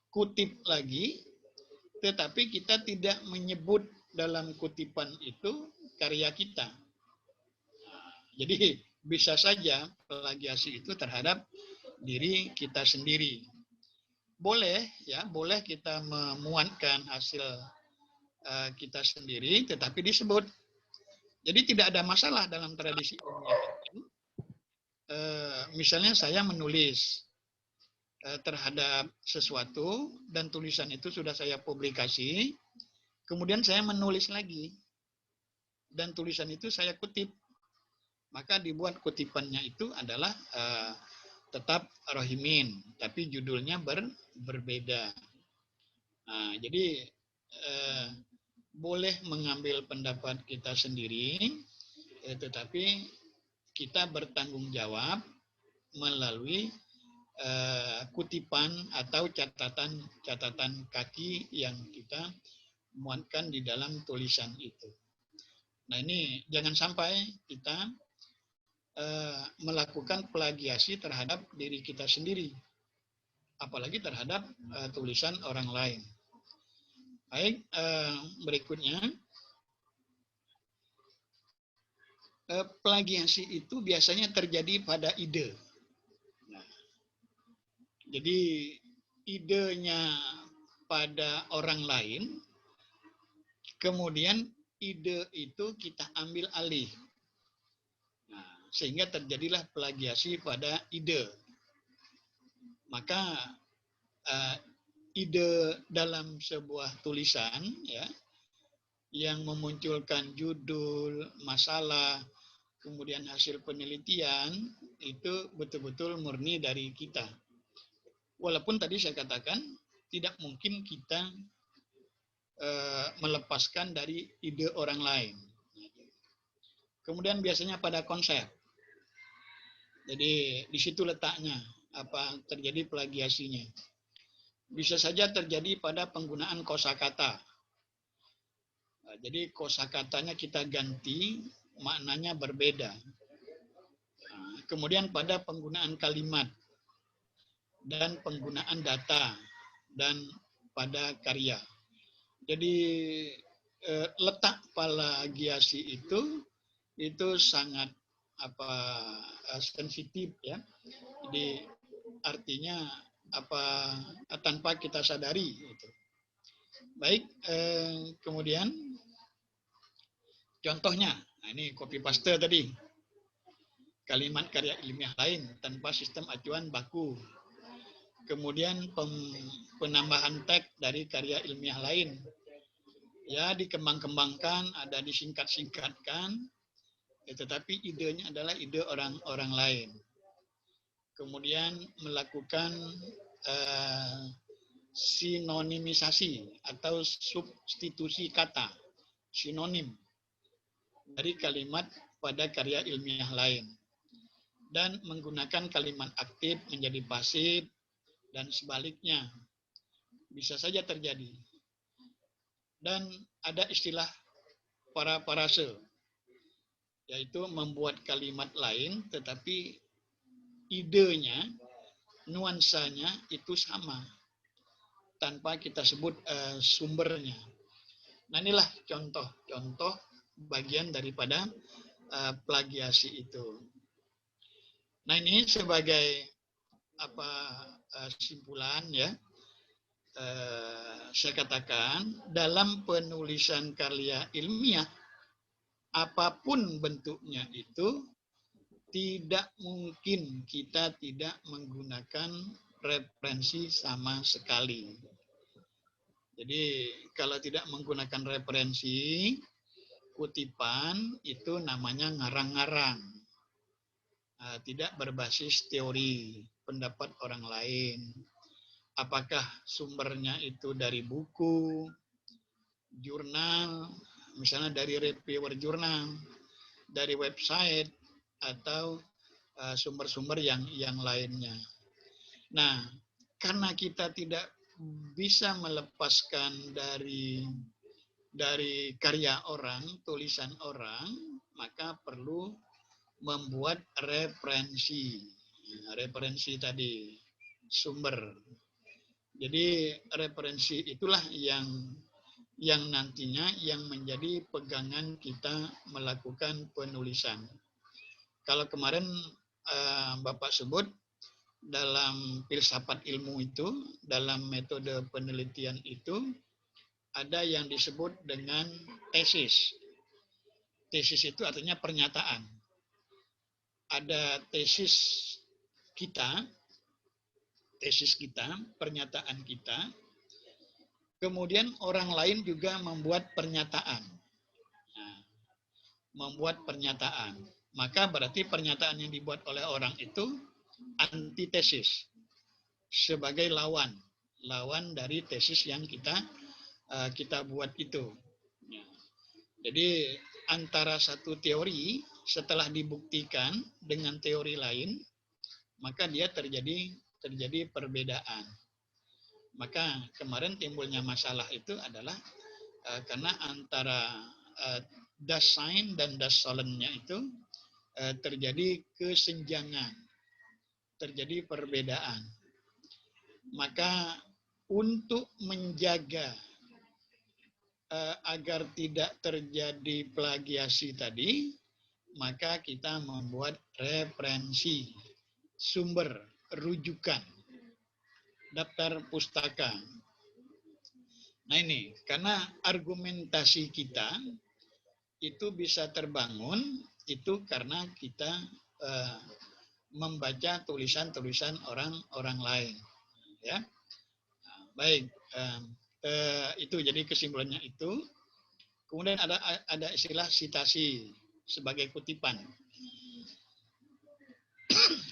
kutip lagi, tetapi kita tidak menyebut dalam kutipan itu karya kita. Jadi bisa saja plagiasi itu terhadap diri kita sendiri. Boleh, ya, boleh kita memuatkan hasil kita sendiri, tetapi disebut. Jadi tidak ada masalah dalam tradisi ilmiah itu. Misalnya saya menulis terhadap sesuatu dan tulisan itu sudah saya publikasi, kemudian saya menulis lagi dan tulisan itu saya kutip, maka dibuat kutipannya itu adalah tetap Rohimin, tapi judulnya berbeda. Nah, jadi boleh mengambil pendapat kita sendiri, tetapi kita bertanggung jawab melalui kutipan atau catatan kaki yang kita muatkan di dalam tulisan itu. Nah, ini jangan sampai kita melakukan plagiasi terhadap diri kita sendiri, apalagi terhadap tulisan orang lain. Baik, berikutnya, plagiasi itu biasanya terjadi pada ide. Nah, jadi idenya pada orang lain, kemudian ide itu kita ambil alih. Nah, sehingga terjadilah plagiasi pada ide. Maka ide dalam sebuah tulisan, ya, yang memunculkan judul, masalah, kemudian hasil penelitian, itu betul-betul murni dari kita. Walaupun tadi saya katakan tidak mungkin kita melepaskan dari ide orang lain. Kemudian biasanya pada konsep. Jadi di situ letaknya apa terjadi plagiasinya. Bisa saja terjadi pada penggunaan kosakata. Jadi kosakatanya kita ganti, maknanya berbeda. Kemudian pada penggunaan kalimat dan penggunaan data dan pada karya. Jadi letak plagiasi itu sangat sensitif ya. Jadi artinya tanpa kita sadari gitu. Baik, kemudian contohnya, nah ini copy paste tadi. Kalimat karya ilmiah lain tanpa sistem acuan baku. Kemudian penambahan teks dari karya ilmiah lain. Ya, dikembang-kembangkan, ada disingkat-singkatkan, tetapi idenya adalah ide orang-orang lain. Kemudian melakukan sinonimisasi atau substitusi kata, sinonim dari kalimat pada karya ilmiah lain. Dan menggunakan kalimat aktif menjadi pasif dan sebaliknya. Bisa saja terjadi. Dan ada istilah parafrase, yaitu membuat kalimat lain tetapi idenya, nuansanya itu sama tanpa kita sebut sumbernya. Nah, inilah contoh-contoh bagian daripada plagiasi itu. Nah, ini sebagai kesimpulan ya. Saya katakan dalam penulisan karya ilmiah apapun bentuknya itu tidak mungkin kita tidak menggunakan referensi sama sekali. Jadi kalau tidak menggunakan referensi, kutipan itu namanya ngarang-ngarang. Tidak berbasis teori, pendapat orang lain. Apakah sumbernya itu dari buku, jurnal, misalnya dari reviewer jurnal, dari website, atau sumber-sumber yang lainnya. Nah, karena kita tidak bisa melepaskan dari karya orang, tulisan orang, maka perlu membuat referensi. Referensi tadi, sumber. Jadi referensi itulah yang nantinya yang menjadi pegangan kita melakukan penulisan. Kalau kemarin Bapak sebut dalam filsafat ilmu itu, dalam metode penelitian itu, ada yang disebut dengan tesis. Tesis itu artinya pernyataan. Ada tesis kita, pernyataan kita, kemudian orang lain juga membuat pernyataan. Nah, membuat pernyataan. Maka berarti pernyataan yang dibuat oleh orang itu antitesis sebagai lawan dari tesis yang kita buat itu. Jadi antara satu teori setelah dibuktikan dengan teori lain, maka dia terjadi perbedaan. Maka kemarin timbulnya masalah itu adalah karena antara Dasein dan Dassollen-nya itu terjadi kesenjangan, terjadi perbedaan. Maka untuk menjaga agar tidak terjadi plagiasi tadi, maka kita membuat referensi, sumber, rujukan, daftar pustaka. Nah ini, karena argumentasi kita itu bisa terbangun, itu karena kita membaca tulisan-tulisan orang lain. Ya, baik. Itu jadi kesimpulannya itu. Kemudian ada istilah sitasi sebagai kutipan.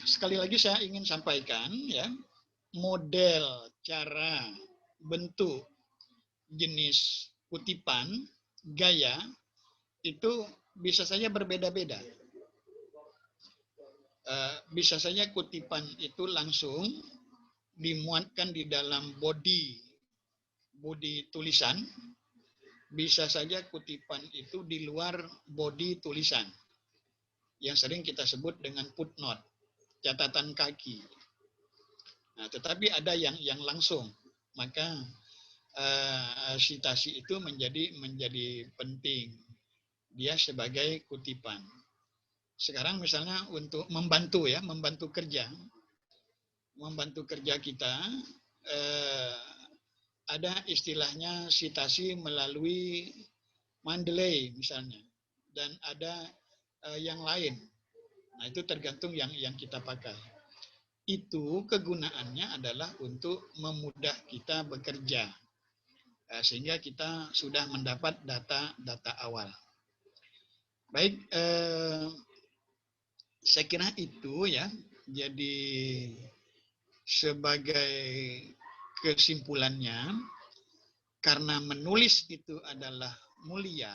Sekali lagi saya ingin sampaikan ya, model cara bentuk jenis kutipan, gaya, itu bisa saja berbeda-beda. Bisa saja kutipan itu langsung dimuatkan di dalam body tulisan, bisa saja kutipan itu di luar body tulisan, yang sering kita sebut dengan footnote, catatan kaki. Nah, tetapi ada yang langsung, maka sitasi itu menjadi penting. Dia sebagai kutipan. Sekarang misalnya untuk membantu kerja kita, ada istilahnya sitasi melalui Mendeley misalnya, dan ada yang lain. Nah, itu tergantung yang kita pakai. Itu kegunaannya adalah untuk memudah kita bekerja, sehingga kita sudah mendapat data awal. Baik, saya kira itu ya. Jadi sebagai kesimpulannya, karena menulis itu adalah mulia,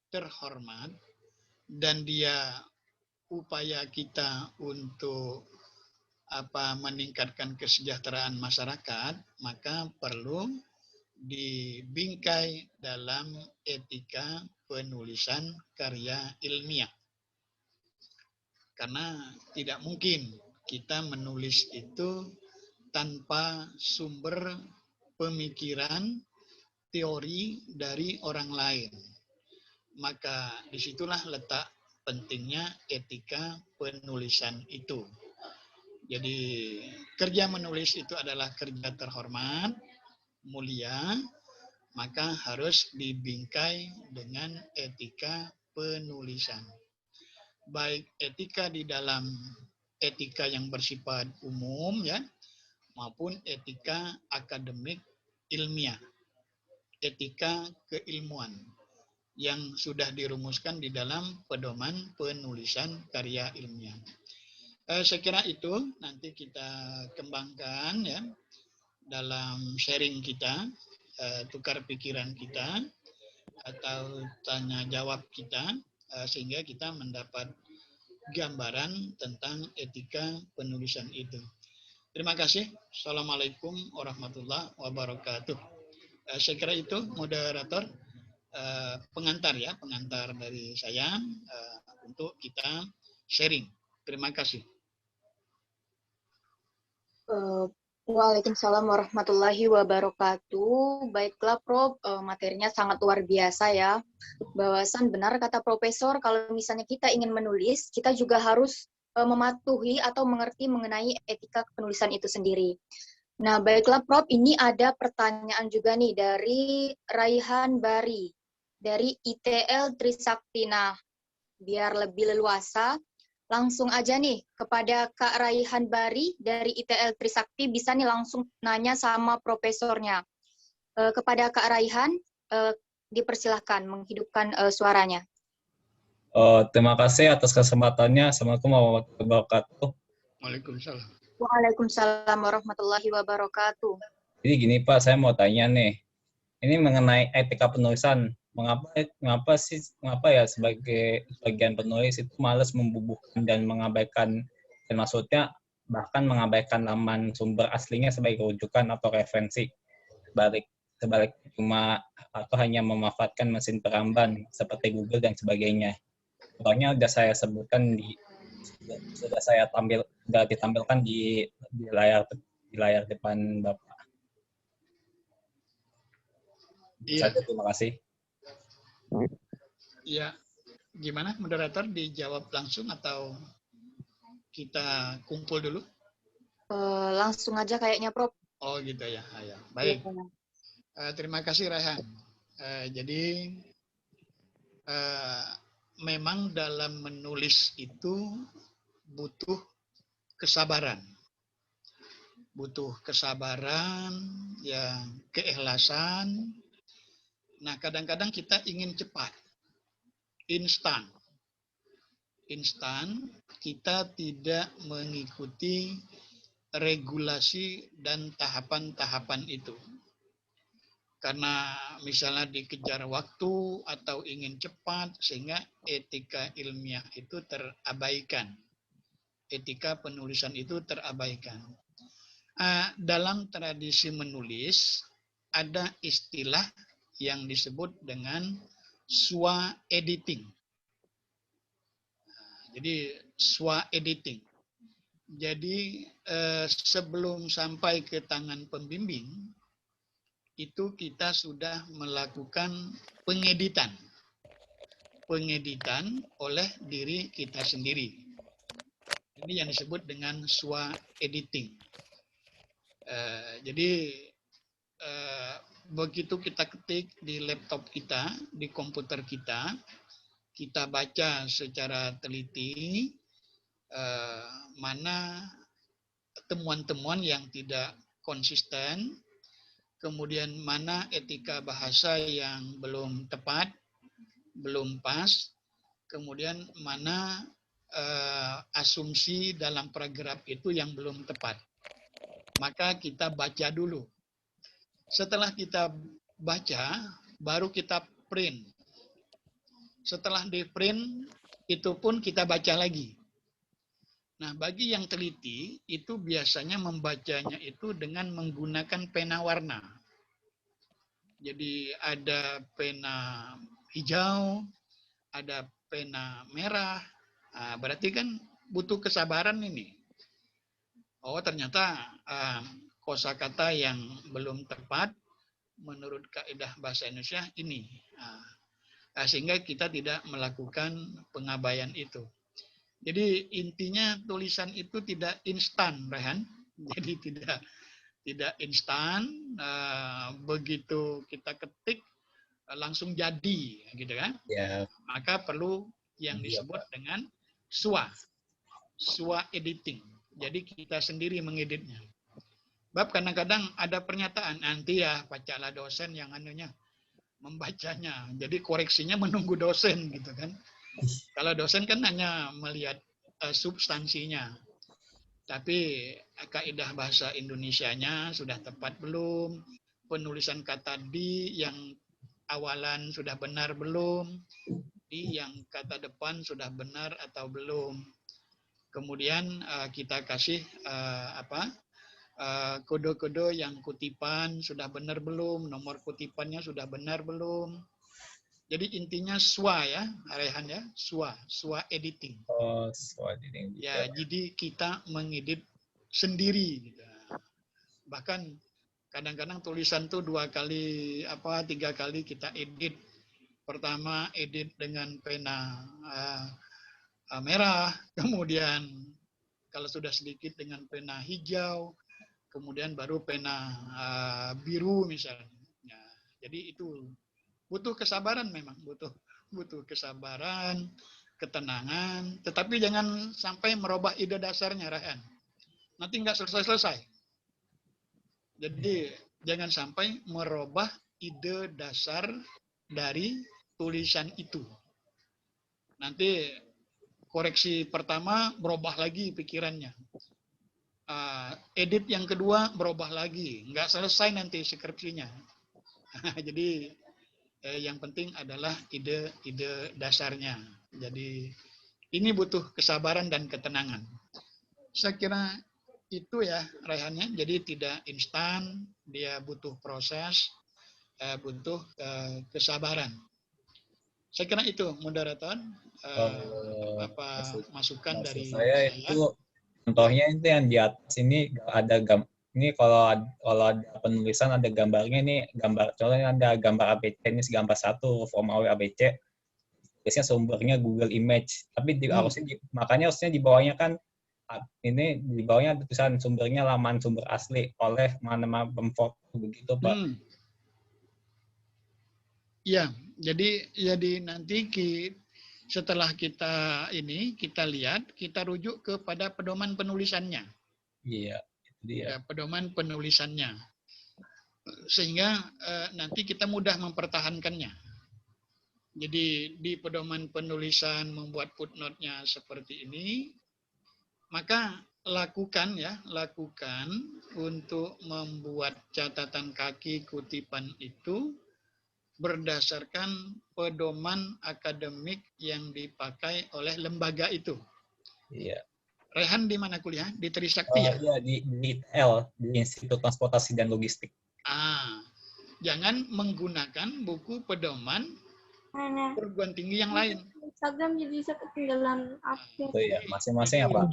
terhormat, dan dia upaya kita untuk meningkatkan kesejahteraan masyarakat, maka perlu dibingkai dalam etika penulisan karya ilmiah. Karena tidak mungkin kita menulis itu tanpa sumber pemikiran, teori dari orang lain. Maka disitulah letak pentingnya etika penulisan itu. Jadi kerja menulis itu adalah kerja terhormat, mulia, maka harus dibingkai dengan etika penulisan. Baik etika di dalam etika yang bersifat umum ya, maupun etika akademik ilmiah, etika keilmuan yang sudah dirumuskan di dalam pedoman penulisan karya ilmiah. Saya kira itu nanti kita kembangkan ya dalam sharing kita, tukar pikiran kita atau tanya jawab kita, sehingga kita mendapat gambaran tentang etika penulisan itu. Terima kasih. Assalamualaikum warahmatullahi wabarakatuh. Saya kira itu moderator, pengantar dari saya untuk kita sharing. Terima kasih. Waalaikumsalam warahmatullahi wabarakatuh. Baiklah Prof, materinya sangat luar biasa ya. Bahwasan benar kata Profesor, kalau misalnya kita ingin menulis, kita juga harus mematuhi atau mengerti mengenai etika penulisan itu sendiri. Nah, baiklah Prof, ini ada pertanyaan juga nih dari Raihan Bari, dari ITL Trisakti. Nah, biar lebih leluasa, langsung aja nih kepada Kak Raihan Bari dari ITL Trisakti, bisa nih langsung nanya sama profesornya. Kepada Kak Raihan, dipersilahkan menghidupkan suaranya. Terima kasih atas kesempatannya. Assalamualaikum warahmatullahi wabarakatuh. Waalaikumsalam. Waalaikumsalam warahmatullahi wabarakatuh. Jadi gini Pak, saya mau tanya nih. Ini mengenai etika penulisan. Mengapa ya sebagian penulis itu malas membubuhkan dan mengabaikan, dan maksudnya bahkan mengabaikan laman sumber aslinya sebagai rujukan atau referensi, sebalik cuma atau hanya memanfaatkan mesin peramban seperti Google dan sebagainya. Contohnya sudah saya ditampilkan di layar depan Bapak. Iya. Terima kasih. Ya, gimana moderator, dijawab langsung atau kita kumpul dulu? Langsung aja kayaknya Prof. Oh gitu ya, ya. Baik. Terima kasih Raihan. Jadi memang dalam menulis itu butuh kesabaran. Butuh kesabaran, ya, keikhlasan. Nah, kadang-kadang kita ingin cepat, instan. Kita tidak mengikuti regulasi dan tahapan-tahapan itu. Karena misalnya dikejar waktu atau ingin cepat, sehingga etika ilmiah itu terabaikan. Etika penulisan itu terabaikan. Dalam tradisi menulis, ada istilah yang disebut dengan swa editing. Jadi swa editing. Jadi sebelum sampai ke tangan pembimbing, itu kita sudah melakukan pengeditan. Pengeditan oleh diri kita sendiri. Ini yang disebut dengan swa editing. Jadi begitu kita ketik di laptop kita, di komputer kita baca secara teliti mana temuan-temuan yang tidak konsisten, kemudian mana etika bahasa yang belum tepat, belum pas, kemudian mana asumsi dalam paragraf itu yang belum tepat. Maka kita baca dulu. Setelah kita baca, baru kita print. Setelah di print, itu pun kita baca lagi. Nah, bagi yang teliti, itu biasanya membacanya itu dengan menggunakan pena warna. Jadi ada pena hijau, ada pena merah. Nah, berarti kan butuh kesabaran ini. Oh, ternyata kosakata yang belum tepat menurut kaidah bahasa Indonesia ini. Sehingga kita tidak melakukan pengabaian itu. Jadi intinya tulisan itu tidak instan, Rehan. Jadi tidak instan. Begitu kita ketik langsung jadi, gitu kan? Ya. Maka perlu yang disebut dengan swa editing. Jadi kita sendiri mengeditnya. Bab kadang-kadang ada pernyataan nanti ya bacalah dosen yang anunya membacanya. Jadi koreksinya menunggu dosen, gitu kan? Kalau dosen kan hanya melihat substansinya. Tapi kaidah bahasa Indonesianya sudah tepat belum? Penulisan kata di yang awalan sudah benar belum? Di yang kata depan sudah benar atau belum? Kemudian kita kasih kode-kode yang kutipan sudah benar belum? Nomor kutipannya sudah benar belum? Jadi intinya swa ya, Rehan ya, swa editing. Oh, swa editing. Ya, jadi kita mengedit sendiri. Gitu. Bahkan kadang-kadang tulisan tuh 2 kali, 3 kali kita edit. Pertama edit dengan pena merah, kemudian kalau sudah sedikit dengan pena hijau, kemudian baru pena biru misalnya. Ya, jadi itu butuh kesabaran memang, butuh kesabaran, ketenangan, tetapi jangan sampai merubah ide dasarnya, Rehan. Nanti nggak selesai-selesai. Jadi jangan sampai merubah ide dasar dari tulisan itu. Nanti koreksi pertama berubah lagi pikirannya. Edit yang kedua berubah lagi, nggak selesai nanti skripsinya. Jadi yang penting adalah ide dasarnya. Jadi ini butuh kesabaran dan ketenangan. Saya kira itu ya Rehannya. Jadi tidak instan, dia butuh proses, butuh kesabaran. Saya kira itu moderator masukan dari saya. Itu contohnya itu yang di atas ini ada ini kalau ada penulisan ada gambarnya nih, contohnya ada gambar ABC ini gambar 1 form ABC, biasanya sumbernya Google Image, tapi makanya harusnya di bawahnya kan ini di bawahnya ada tulisan sumbernya laman sumber asli oleh mana pemfoto begitu Pak. Ya, jadi nanti setelah kita lihat, kita rujuk kepada pedoman penulisannya. Iya. Ya, pedoman penulisannya, sehingga nanti kita mudah mempertahankannya. Jadi di pedoman penulisan membuat footnote-nya seperti ini, maka lakukan untuk membuat catatan kaki kutipan itu berdasarkan pedoman akademik yang dipakai oleh lembaga itu. Iya. Rehan di mana kuliah? Di Trisakti ya? Iya, di ITL, di Institut Transportasi dan Logistik. Jangan menggunakan buku pedoman perguruan tinggi yang lain. Instagram jadi ketinggalan update. Oh iya, masing-masing ya, Pak.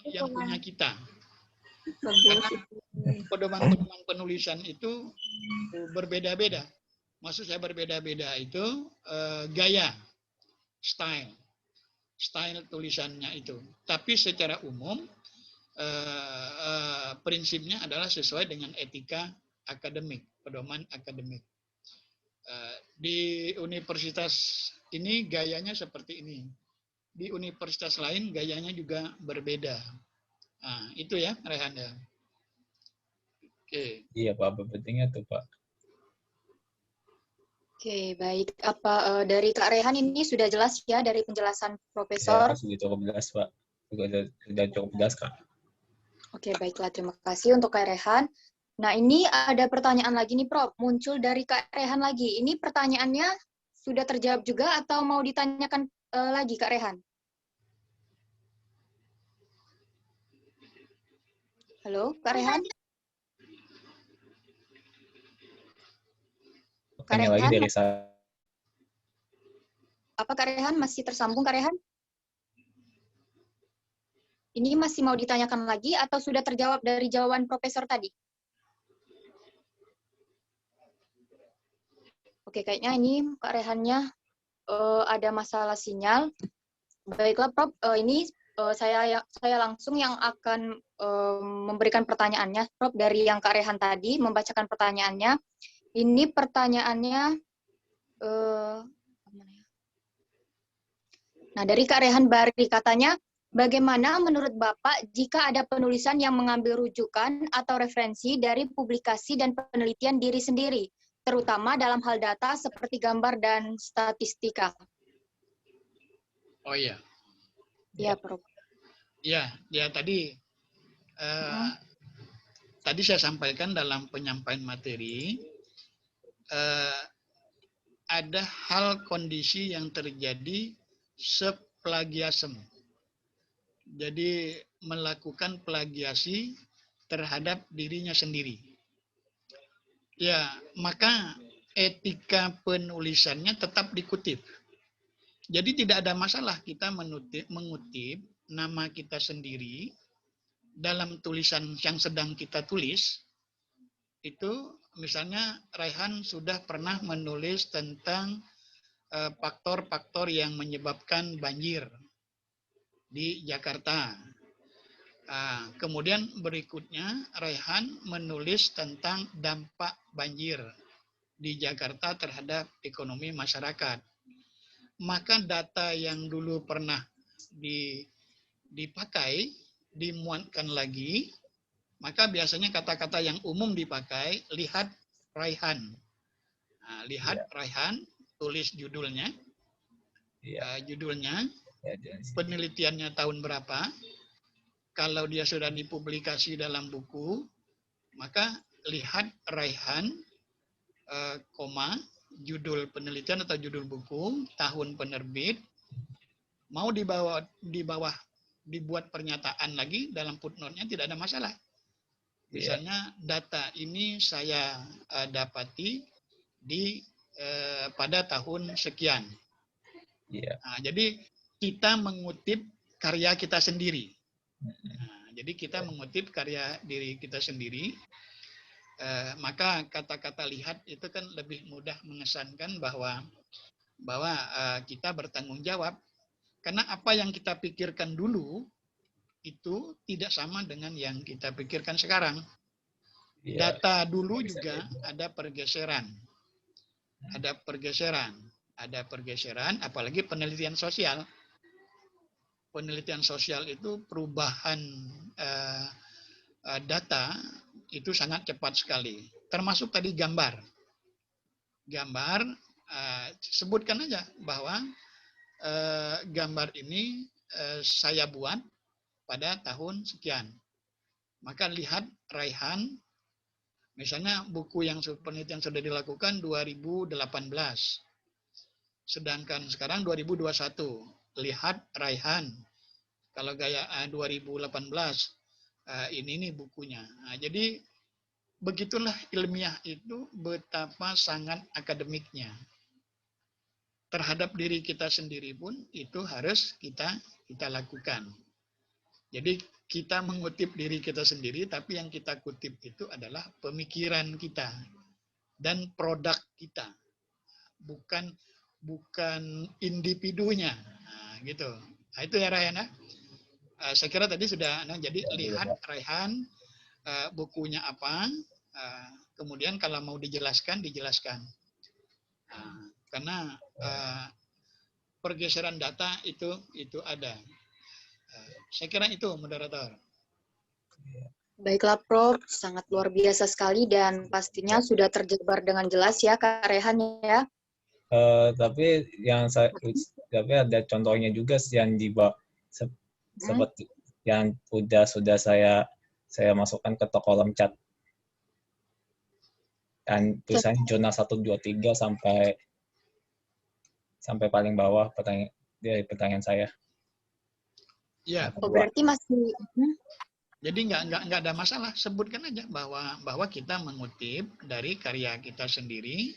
Yang punya kita. Bagus. Pedoman-pedoman penulisan itu berbeda-beda. Maksud saya berbeda-beda itu gaya, style tulisannya itu. Tapi secara umum prinsipnya adalah sesuai dengan etika akademik, pedoman akademik. Di universitas ini gayanya seperti ini. Di universitas lain gayanya juga berbeda. Itu ya, Rehan ya. Oke. Iya, Pak, pentingnya tuh, Pak. Oke, baik. Apa dari Kak Rehan ini sudah jelas ya dari penjelasan Profesor? Ya, sudah cukup jelas, Pak. Sudah cukup jelas, Kak. Oke, baiklah. Terima kasih untuk Kak Rehan. Nah, ini ada pertanyaan lagi nih, Prof. Muncul dari Kak Rehan lagi. Ini pertanyaannya sudah terjawab juga atau mau ditanyakan lagi, Kak Rehan? Halo, Kak Rehan? Tanya lagi dari saya. Apa Kak Rehan masih tersambung, Kak Rehan? Ini masih mau ditanyakan lagi atau sudah terjawab dari jawaban Profesor tadi? Oke, kayaknya ini Kak Rehannya ada masalah sinyal. Baiklah, Prof. Ini saya langsung yang akan memberikan pertanyaannya, Prof. Dari yang Kak Rehan tadi membacakan pertanyaannya. Ini pertanyaannya. Nah, dari Kak Rehan Bari katanya, bagaimana menurut Bapak jika ada penulisan yang mengambil rujukan atau referensi dari publikasi dan penelitian diri sendiri, terutama dalam hal data seperti gambar dan statistika? Oh iya. Ya, Prof. Ya tadi tadi saya sampaikan dalam penyampaian materi, ada hal kondisi yang terjadi seplagiasem. Jadi melakukan plagiasi terhadap dirinya sendiri. Ya, maka etika penulisannya tetap dikutip. Jadi tidak ada masalah kita mengutip nama kita sendiri dalam tulisan yang sedang kita tulis. Itu misalnya Raihan sudah pernah menulis tentang faktor-faktor yang menyebabkan banjir di Jakarta. Kemudian berikutnya Raihan menulis tentang dampak banjir di Jakarta terhadap ekonomi masyarakat. Maka data yang dulu pernah dipakai, dimuatkan lagi, maka biasanya kata-kata yang umum dipakai, lihat Raihan. Raihan, tulis judulnya, penelitiannya tahun berapa. Kalau dia sudah dipublikasi dalam buku, maka lihat Raihan, judul penelitian atau judul buku, tahun penerbit, mau di bawah dibuat pernyataan lagi dalam footnote-nya tidak ada masalah. Misalnya data ini saya dapati pada tahun sekian. Jadi kita mengutip karya kita sendiri. Jadi kita mengutip karya diri kita sendiri. Maka kata-kata lihat itu kan lebih mudah mengesankan bahwa kita bertanggung jawab, karena apa yang kita pikirkan dulu itu tidak sama dengan yang kita pikirkan sekarang. Data dulu juga ada pergeseran, apalagi penelitian sosial. Penelitian sosial itu perubahan data itu sangat cepat sekali. Termasuk tadi gambar. Sebutkan aja bahwa gambar ini saya buat pada tahun sekian. Maka lihat raihan, misalnya buku yang penelitian sudah dilakukan 2018. Sedangkan sekarang 2021. Lihat raihan. Kalau gaya 2018, ini nih bukunya. Nah, jadi begitulah ilmiah itu betapa sangat akademiknya. Terhadap diri kita sendiri pun itu harus kita lakukan. Jadi kita mengutip diri kita sendiri, tapi yang kita kutip itu adalah pemikiran kita dan produk kita, bukan individunya. Nah, gitu. Nah, itu ya Rayana. Saya kira tadi sudah. Nah, jadi lihat Raihan, bukunya apa, kemudian kalau mau dijelaskan. Karena pergeseran data itu ada. Saya kira itu, moderator. Baiklah Prof, sangat luar biasa sekali dan pastinya sudah terjabar dengan jelas ya Kak Rehan ya. Tapi ada contohnya juga yang seperti yang sudah saya masukkan ke kolom chat. Dan tulisannya jurnal 123 sampai paling bawah pertanyaan saya. Ya. Oh, berarti masih. Jadi nggak ada masalah, sebutkan aja bahwa kita mengutip dari karya kita sendiri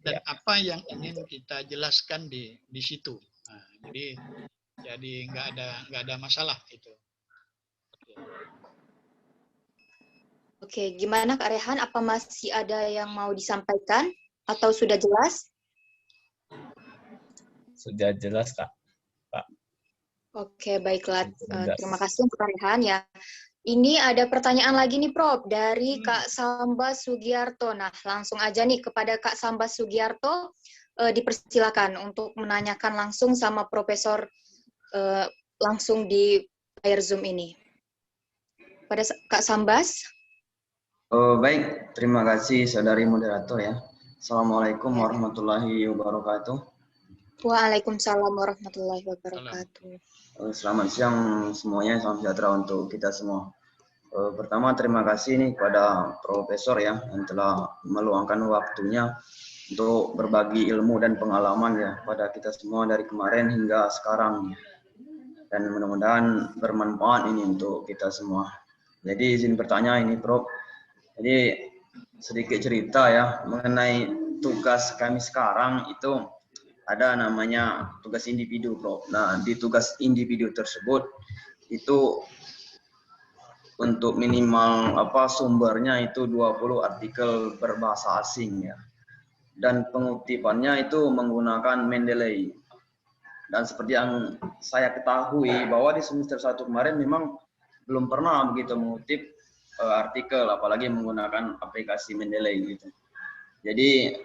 dan apa yang ingin kita jelaskan di situ. Nah, jadi nggak ada masalah itu. Oke, gimana Kak Rehan? Apa masih ada yang mau disampaikan atau sudah jelas? Sudah jelas Kak. Oke, baiklah. Terima kasih Kak Rehan ya. Ini ada pertanyaan lagi nih Prof dari Kak Sambas Sugiarto. Nah, langsung aja nih kepada Kak Sambas Sugiarto, dipersilakan untuk menanyakan langsung sama Profesor langsung di layar Zoom ini. Pada Kak Sambas. Baik, terima kasih saudari moderator ya. Assalamualaikum warahmatullahi wabarakatuh. Waalaikumsalam warahmatullahi wabarakatuh. Selamat siang semuanya, salam sejahtera untuk kita semua. Pertama terima kasih nih kepada Profesor ya yang telah meluangkan waktunya untuk berbagi ilmu dan pengalaman ya pada kita semua dari kemarin hingga sekarang. Dan mudah-mudahan bermanfaat ini untuk kita semua. Jadi izin bertanya ini Prof. Jadi sedikit cerita ya mengenai tugas kami sekarang itu ada namanya tugas individu, Prof. Nah, di tugas individu tersebut itu untuk minimal sumbernya itu 20 artikel berbahasa asing ya. Dan pengutipannya itu menggunakan Mendeley. Dan seperti yang saya ketahui bahwa di semester 1 kemarin memang belum pernah begitu mengutip artikel apalagi menggunakan aplikasi Mendeley gitu. Jadi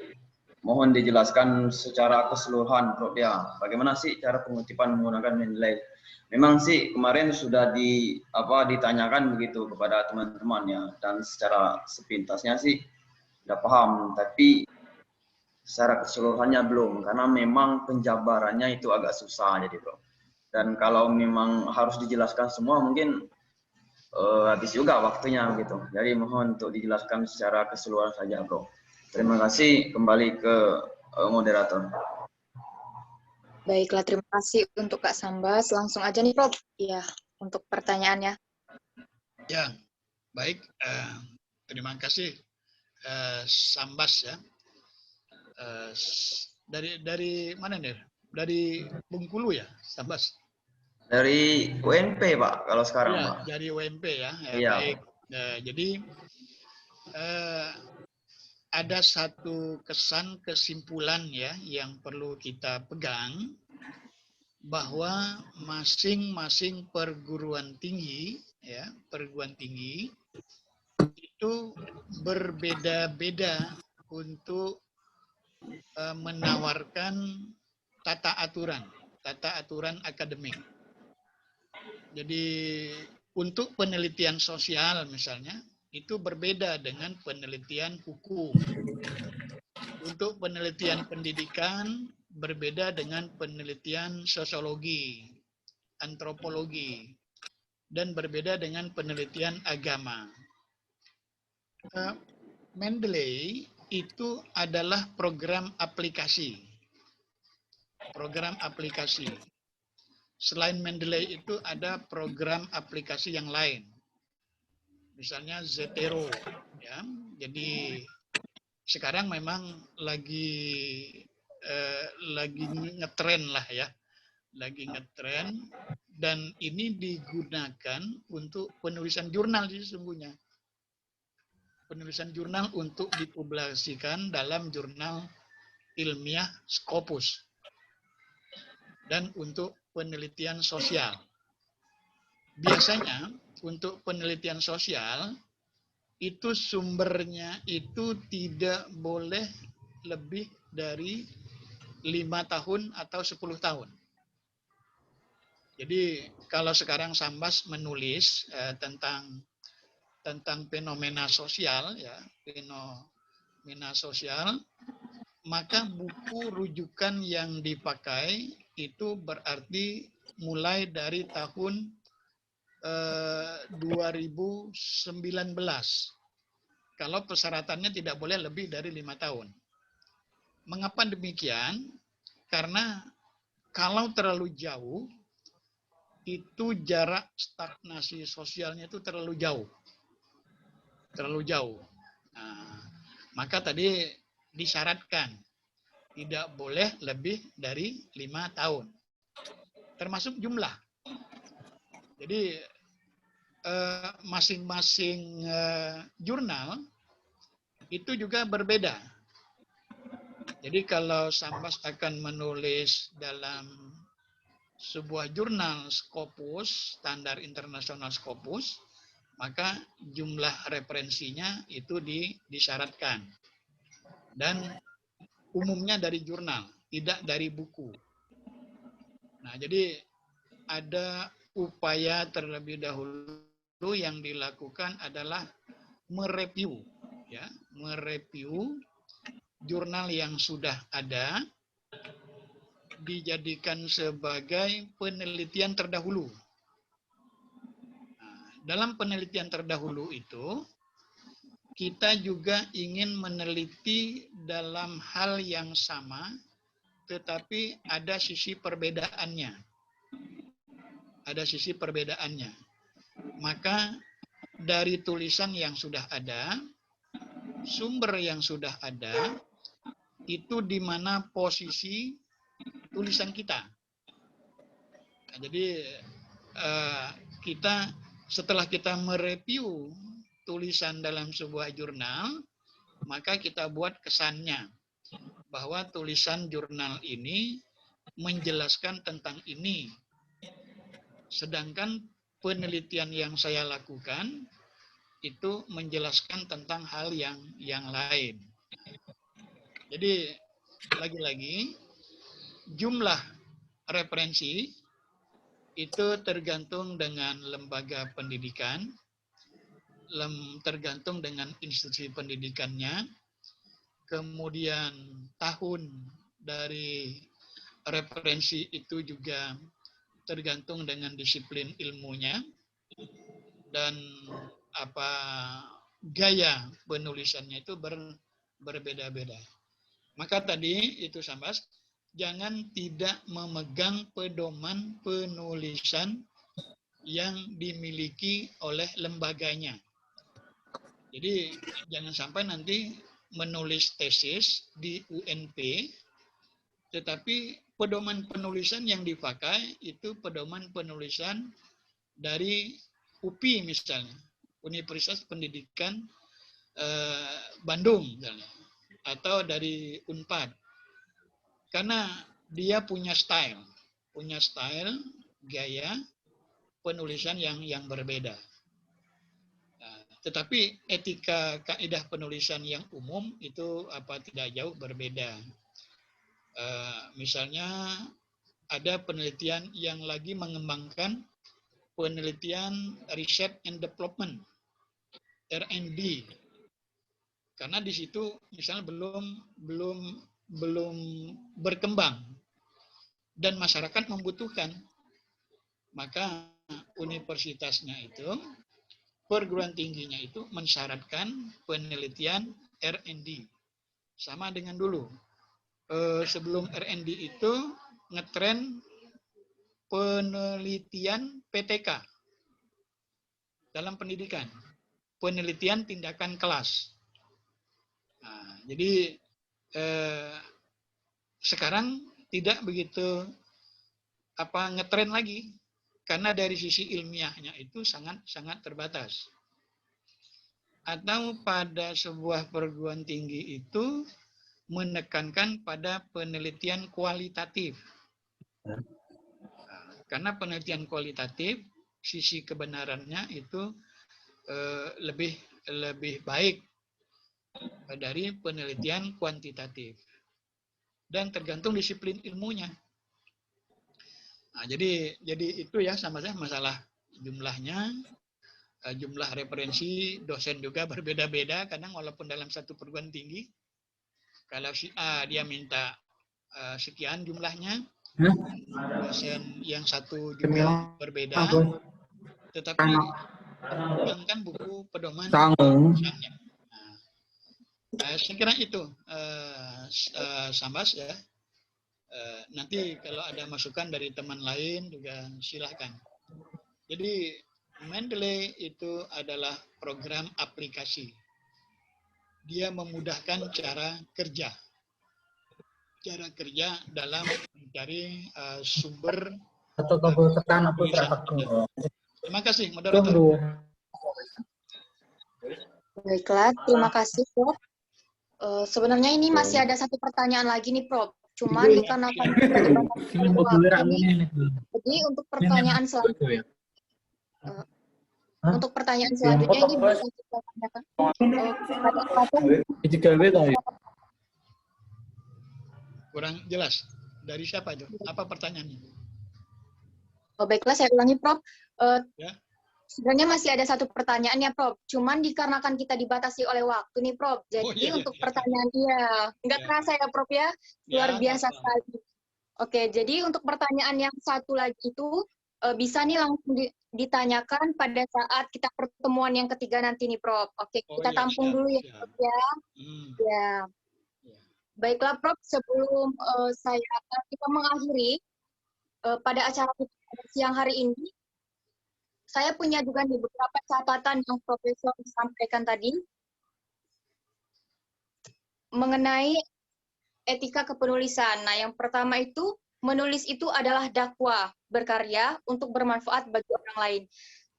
mohon dijelaskan secara keseluruhan, Prof. Ya, bagaimana sih cara pengutipan menggunakan Mendeley? Memang sih kemarin sudah ditanyakan begitu kepada teman-teman ya, dan secara sepintasnya sih sudah paham, tapi secara keseluruhannya belum, karena memang penjabarannya itu agak susah jadi, Bro. Dan kalau memang harus dijelaskan semua mungkin habis juga waktunya gitu. Jadi mohon untuk dijelaskan secara keseluruhan saja, Bro. Terima kasih, kembali ke moderator. Baiklah, terima kasih untuk Kak Sambas. Langsung aja nih, Prof. Ya, untuk pertanyaannya. Ya, baik. Terima kasih, Sambas ya. Dari mana nih? Dari Bengkulu ya, Sambas? Dari UNP, Pak, kalau sekarang, ya, Pak. Dari UNP ya. Iya. Baik. Jadi ada satu kesimpulan ya yang perlu kita pegang, bahwa masing-masing perguruan tinggi itu berbeda-beda untuk menawarkan tata aturan akademik. Jadi untuk penelitian sosial misalnya itu berbeda dengan penelitian hukum. Untuk penelitian pendidikan berbeda dengan penelitian sosiologi, antropologi. dan berbeda dengan penelitian agama. Mendeley itu adalah program aplikasi. Program aplikasi. Selain Mendeley itu ada program aplikasi yang lain. Misalnya Zotero, ya. Jadi sekarang memang lagi ngetren lah ya, lagi ngetren, dan ini digunakan untuk penulisan jurnal sesungguhnya. Penulisan jurnal untuk dipublikasikan dalam jurnal ilmiah Scopus dan untuk penelitian sosial. Biasanya untuk penelitian sosial itu sumbernya itu tidak boleh lebih dari 5 tahun atau 10 tahun. Jadi kalau sekarang Sambas menulis tentang fenomena sosial, ya, fenomena sosial, maka buku rujukan yang dipakai itu berarti mulai dari tahun 2019. Kalau persyaratannya tidak boleh lebih dari 5 tahun. Mengapa demikian? Karena kalau terlalu jauh, itu jarak stagnasi sosialnya itu terlalu jauh. Terlalu jauh. Nah, maka tadi disyaratkan tidak boleh lebih dari 5 tahun. Termasuk jumlah. Jadi masing-masing jurnal itu juga berbeda. Jadi kalau Sambas akan menulis dalam sebuah jurnal Scopus, standar internasional Scopus, maka jumlah referensinya itu disyaratkan. Dan umumnya dari jurnal, tidak dari buku. Nah, jadi ada upaya terlebih dahulu yang dilakukan adalah mereview, ya, mereview jurnal yang sudah ada dijadikan sebagai penelitian terdahulu. Nah, dalam penelitian terdahulu itu kita juga ingin meneliti dalam hal yang sama, tetapi ada sisi perbedaannya. Ada sisi perbedaannya. Maka dari tulisan yang sudah ada, sumber yang sudah ada, itu di mana posisi tulisan kita. Nah, jadi kita setelah kita mereview tulisan dalam sebuah jurnal, maka kita buat kesannya bahwa tulisan jurnal ini menjelaskan tentang ini. Sedangkan penelitian yang saya lakukan itu menjelaskan tentang hal yang lain. Jadi lagi-lagi jumlah referensi itu tergantung dengan lembaga pendidikan, tergantung dengan institusi pendidikannya, kemudian tahun dari referensi itu juga tergantung dengan disiplin ilmunya, dan gaya penulisannya itu berbeda-beda. Maka tadi itu Sambas, jangan tidak memegang pedoman penulisan yang dimiliki oleh lembaganya. Jadi jangan sampai nanti menulis tesis di UNP, tetapi pedoman penulisan yang dipakai itu pedoman penulisan dari UPI misalnya, Universitas Pendidikan Bandung misalnya, atau dari UNPAD. Karena dia punya style, gaya penulisan yang berbeda. Tetapi etika kaidah penulisan yang umum itu tidak jauh berbeda. Misalnya ada penelitian yang lagi mengembangkan penelitian research and development, R&D, karena di situ misalnya belum berkembang dan masyarakat membutuhkan, maka universitasnya itu, perguruan tingginya itu mensyaratkan penelitian R&D. Sama dengan dulu. Sebelum R&D itu ngetren penelitian PTK dalam pendidikan, penelitian tindakan kelas. Nah, jadi sekarang tidak begitu ngetren lagi, karena dari sisi ilmiahnya itu sangat terbatas. Atau pada sebuah perguruan tinggi itu menekankan pada penelitian kualitatif. Karena penelitian kualitatif, sisi kebenarannya itu lebih baik dari penelitian kuantitatif. Dan tergantung disiplin ilmunya. Nah, jadi itu ya sama-sama masalah jumlahnya, jumlah referensi dosen juga berbeda-beda. Kadang walaupun dalam satu perguruan tinggi, kalau si A dia minta sekian jumlahnya, dosen yang satu juga berbeda, tetapi kan buku pedoman dosennya. Nah, saya kira itu Sambas ya. Nanti kalau ada masukan dari teman lain juga silahkan. Jadi Mendeley itu adalah program aplikasi. Dia memudahkan cara kerja dalam mencari sumber tulisan. Terima kasih, moderator. Baiklah, terima kasih, Prof. Sebenarnya ini masih ada satu pertanyaan lagi nih, Prof. Cuman dikarenakan jadi untuk pertanyaan selanjutnya, ini bisa kita tanyakan. Kurang jelas. Dari siapa itu? Apa pertanyaannya? Baiklah, saya ulangi, Prof. Ya. Sebenarnya masih ada satu pertanyaan ya, Prof. Cuman dikarenakan kita dibatasi oleh waktu nih, Prof. Jadi untuk pertanyaan nggak terasa ya, Prof ya. Luar biasa sekali. Oke, jadi untuk pertanyaan yang satu lagi itu bisa nih langsung ditanyakan pada saat kita pertemuan yang ketiga nanti nih, Prof. Oke, kita tampung dulu ya, Prof ya. Ya. Baiklah, Prof. Sebelum kita mengakhiri pada acara kita siang hari ini, saya punya juga nih beberapa catatan yang Profesor sampaikan tadi mengenai etika kepenulisan. Nah, yang pertama itu, menulis itu adalah dakwah, berkarya untuk bermanfaat bagi orang lain.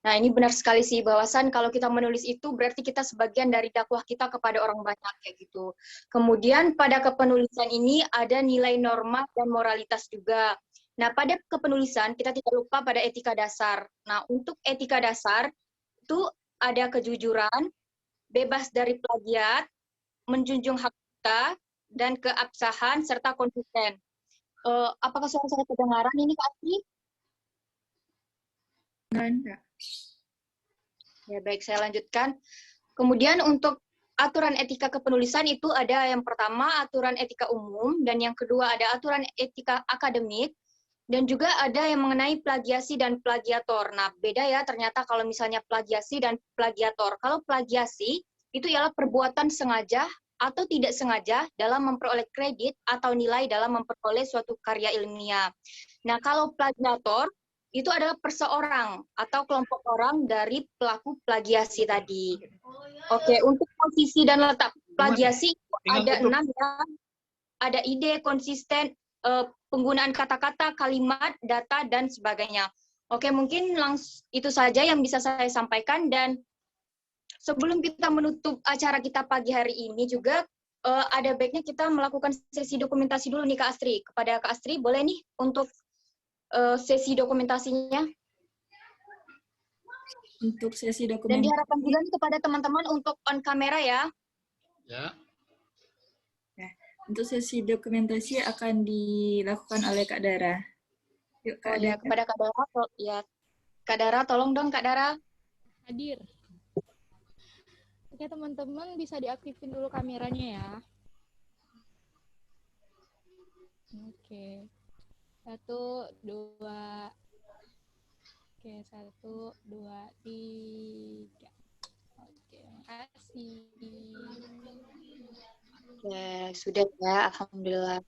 Nah, ini benar sekali sih, bahwasan kalau kita menulis itu berarti kita sebagian dari dakwah kita kepada orang banyak, kayak gitu. Kemudian pada kepenulisan ini ada nilai norma dan moralitas juga. Nah, pada kepenulisan kita tidak lupa pada etika dasar. Nah, untuk etika dasar itu ada kejujuran, bebas dari plagiat, menjunjung hak cipta, dan keabsahan serta konsisten. Apakah suara saya kedengaran ini, Kak Astri? Enggak. Ya, baik, saya lanjutkan. Kemudian untuk aturan etika kepenulisan itu ada yang pertama aturan etika umum, dan yang kedua ada aturan etika akademik, dan juga ada yang mengenai plagiasi dan plagiator. Nah, beda ya ternyata kalau misalnya plagiasi dan plagiator. Kalau plagiasi itu ialah perbuatan sengaja atau tidak sengaja dalam memperoleh kredit atau nilai dalam memperoleh suatu karya ilmiah. Nah, kalau plagiator itu adalah perseorang atau kelompok orang dari pelaku plagiasi tadi. Oke, untuk posisi dan letak plagiasi ada 6 ya. Ada ide, konsisten, penggunaan kata-kata, kalimat, data, dan sebagainya. Oke, mungkin langsung itu saja yang bisa saya sampaikan. Dan sebelum kita menutup acara kita pagi hari ini juga, ada baiknya kita melakukan sesi dokumentasi dulu nih Kak Astri. Kepada Kak Astri, boleh nih untuk sesi dokumentasinya. Untuk sesi dokumentasi. Dan diharapkan juga nih kepada teman-teman untuk on kamera ya. Ya. Untuk sesi dokumentasi akan dilakukan oleh Kak Dara. Yuk, Kak Dara. Kepada Kak Dara, ya. Kak Dara, tolong dong Kak Dara. Hadir. Oke, teman-teman bisa diaktifin dulu kameranya ya. Oke. 1, 2. Oke, 1, 2, 3. Oke, makasih. Ya, sudah ya, alhamdulillah.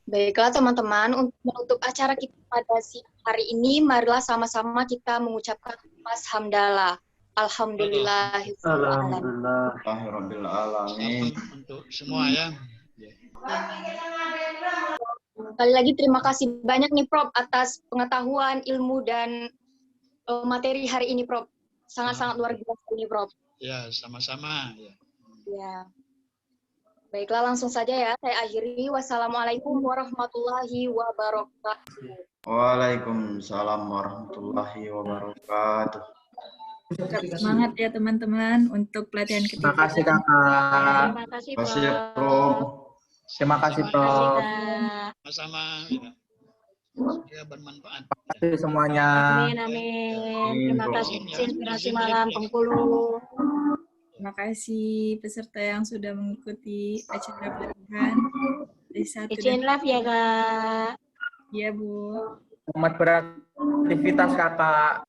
Baiklah teman-teman, untuk menutup acara kita pada siang hari ini, marilah sama-sama kita mengucapkan Mas Hamdalah. Alhamdulillah. Alhamdulillah. Alhamdulillah alamin. Salam untuk semua ya. Sekali lagi terima kasih banyak nih Prof atas pengetahuan, ilmu, dan materi hari ini Prof. Sangat-sangat luar biasa ini Prof. Ya, sama-sama. Ya. Ya. Baiklah, langsung saja ya, saya akhiri. Wassalamualaikum warahmatullahi wabarakatuh. Waalaikumsalam warahmatullahi wabarakatuh. Tetap semangat ya teman-teman untuk pelatihan ketiga. Terima kasih kakak. Terima kasih, Terima kasih Prof. Prof. Terima kasih Terima kasih, Prof. Kak. Sama-sama. Ya. Semoga bermanfaat. Terima kasih semuanya. Amin, amin. Terima kasih Inspirasi Malam Bengkulu. Terima kasih peserta yang sudah mengikuti acara pelatihan dari 1 Izin dan live ya, Kak. ya Bu. Selamat beraktivitas kakak.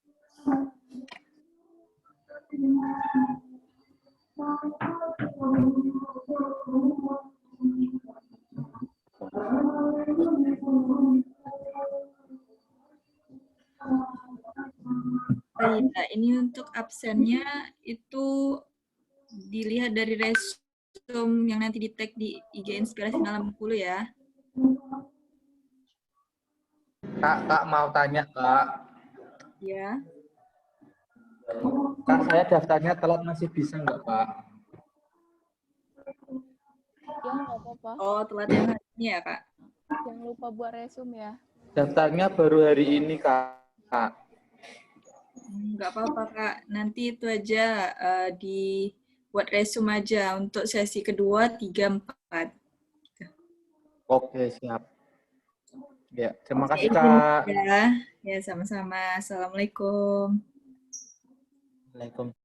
Baik, nah, ini untuk absennya itu dilihat dari resume yang nanti di-tag di IG Inspirasi Malam Bengkulu ya. Kak mau tanya kak. Ya. Kak saya daftarnya telat masih bisa nggak kak? Ya, nggak apa-apa. Oh, telat yang hari ini ya Kak? Jangan lupa buat resume ya. Daftarnya baru hari ini kak. Nggak apa-apa Kak, nanti itu aja dibuat resume aja untuk sesi kedua, 3, 4. Oke siap. Ya terima kasih Izin kak. ya. Ya sama-sama. Assalamualaikum. Waalaikumsalam.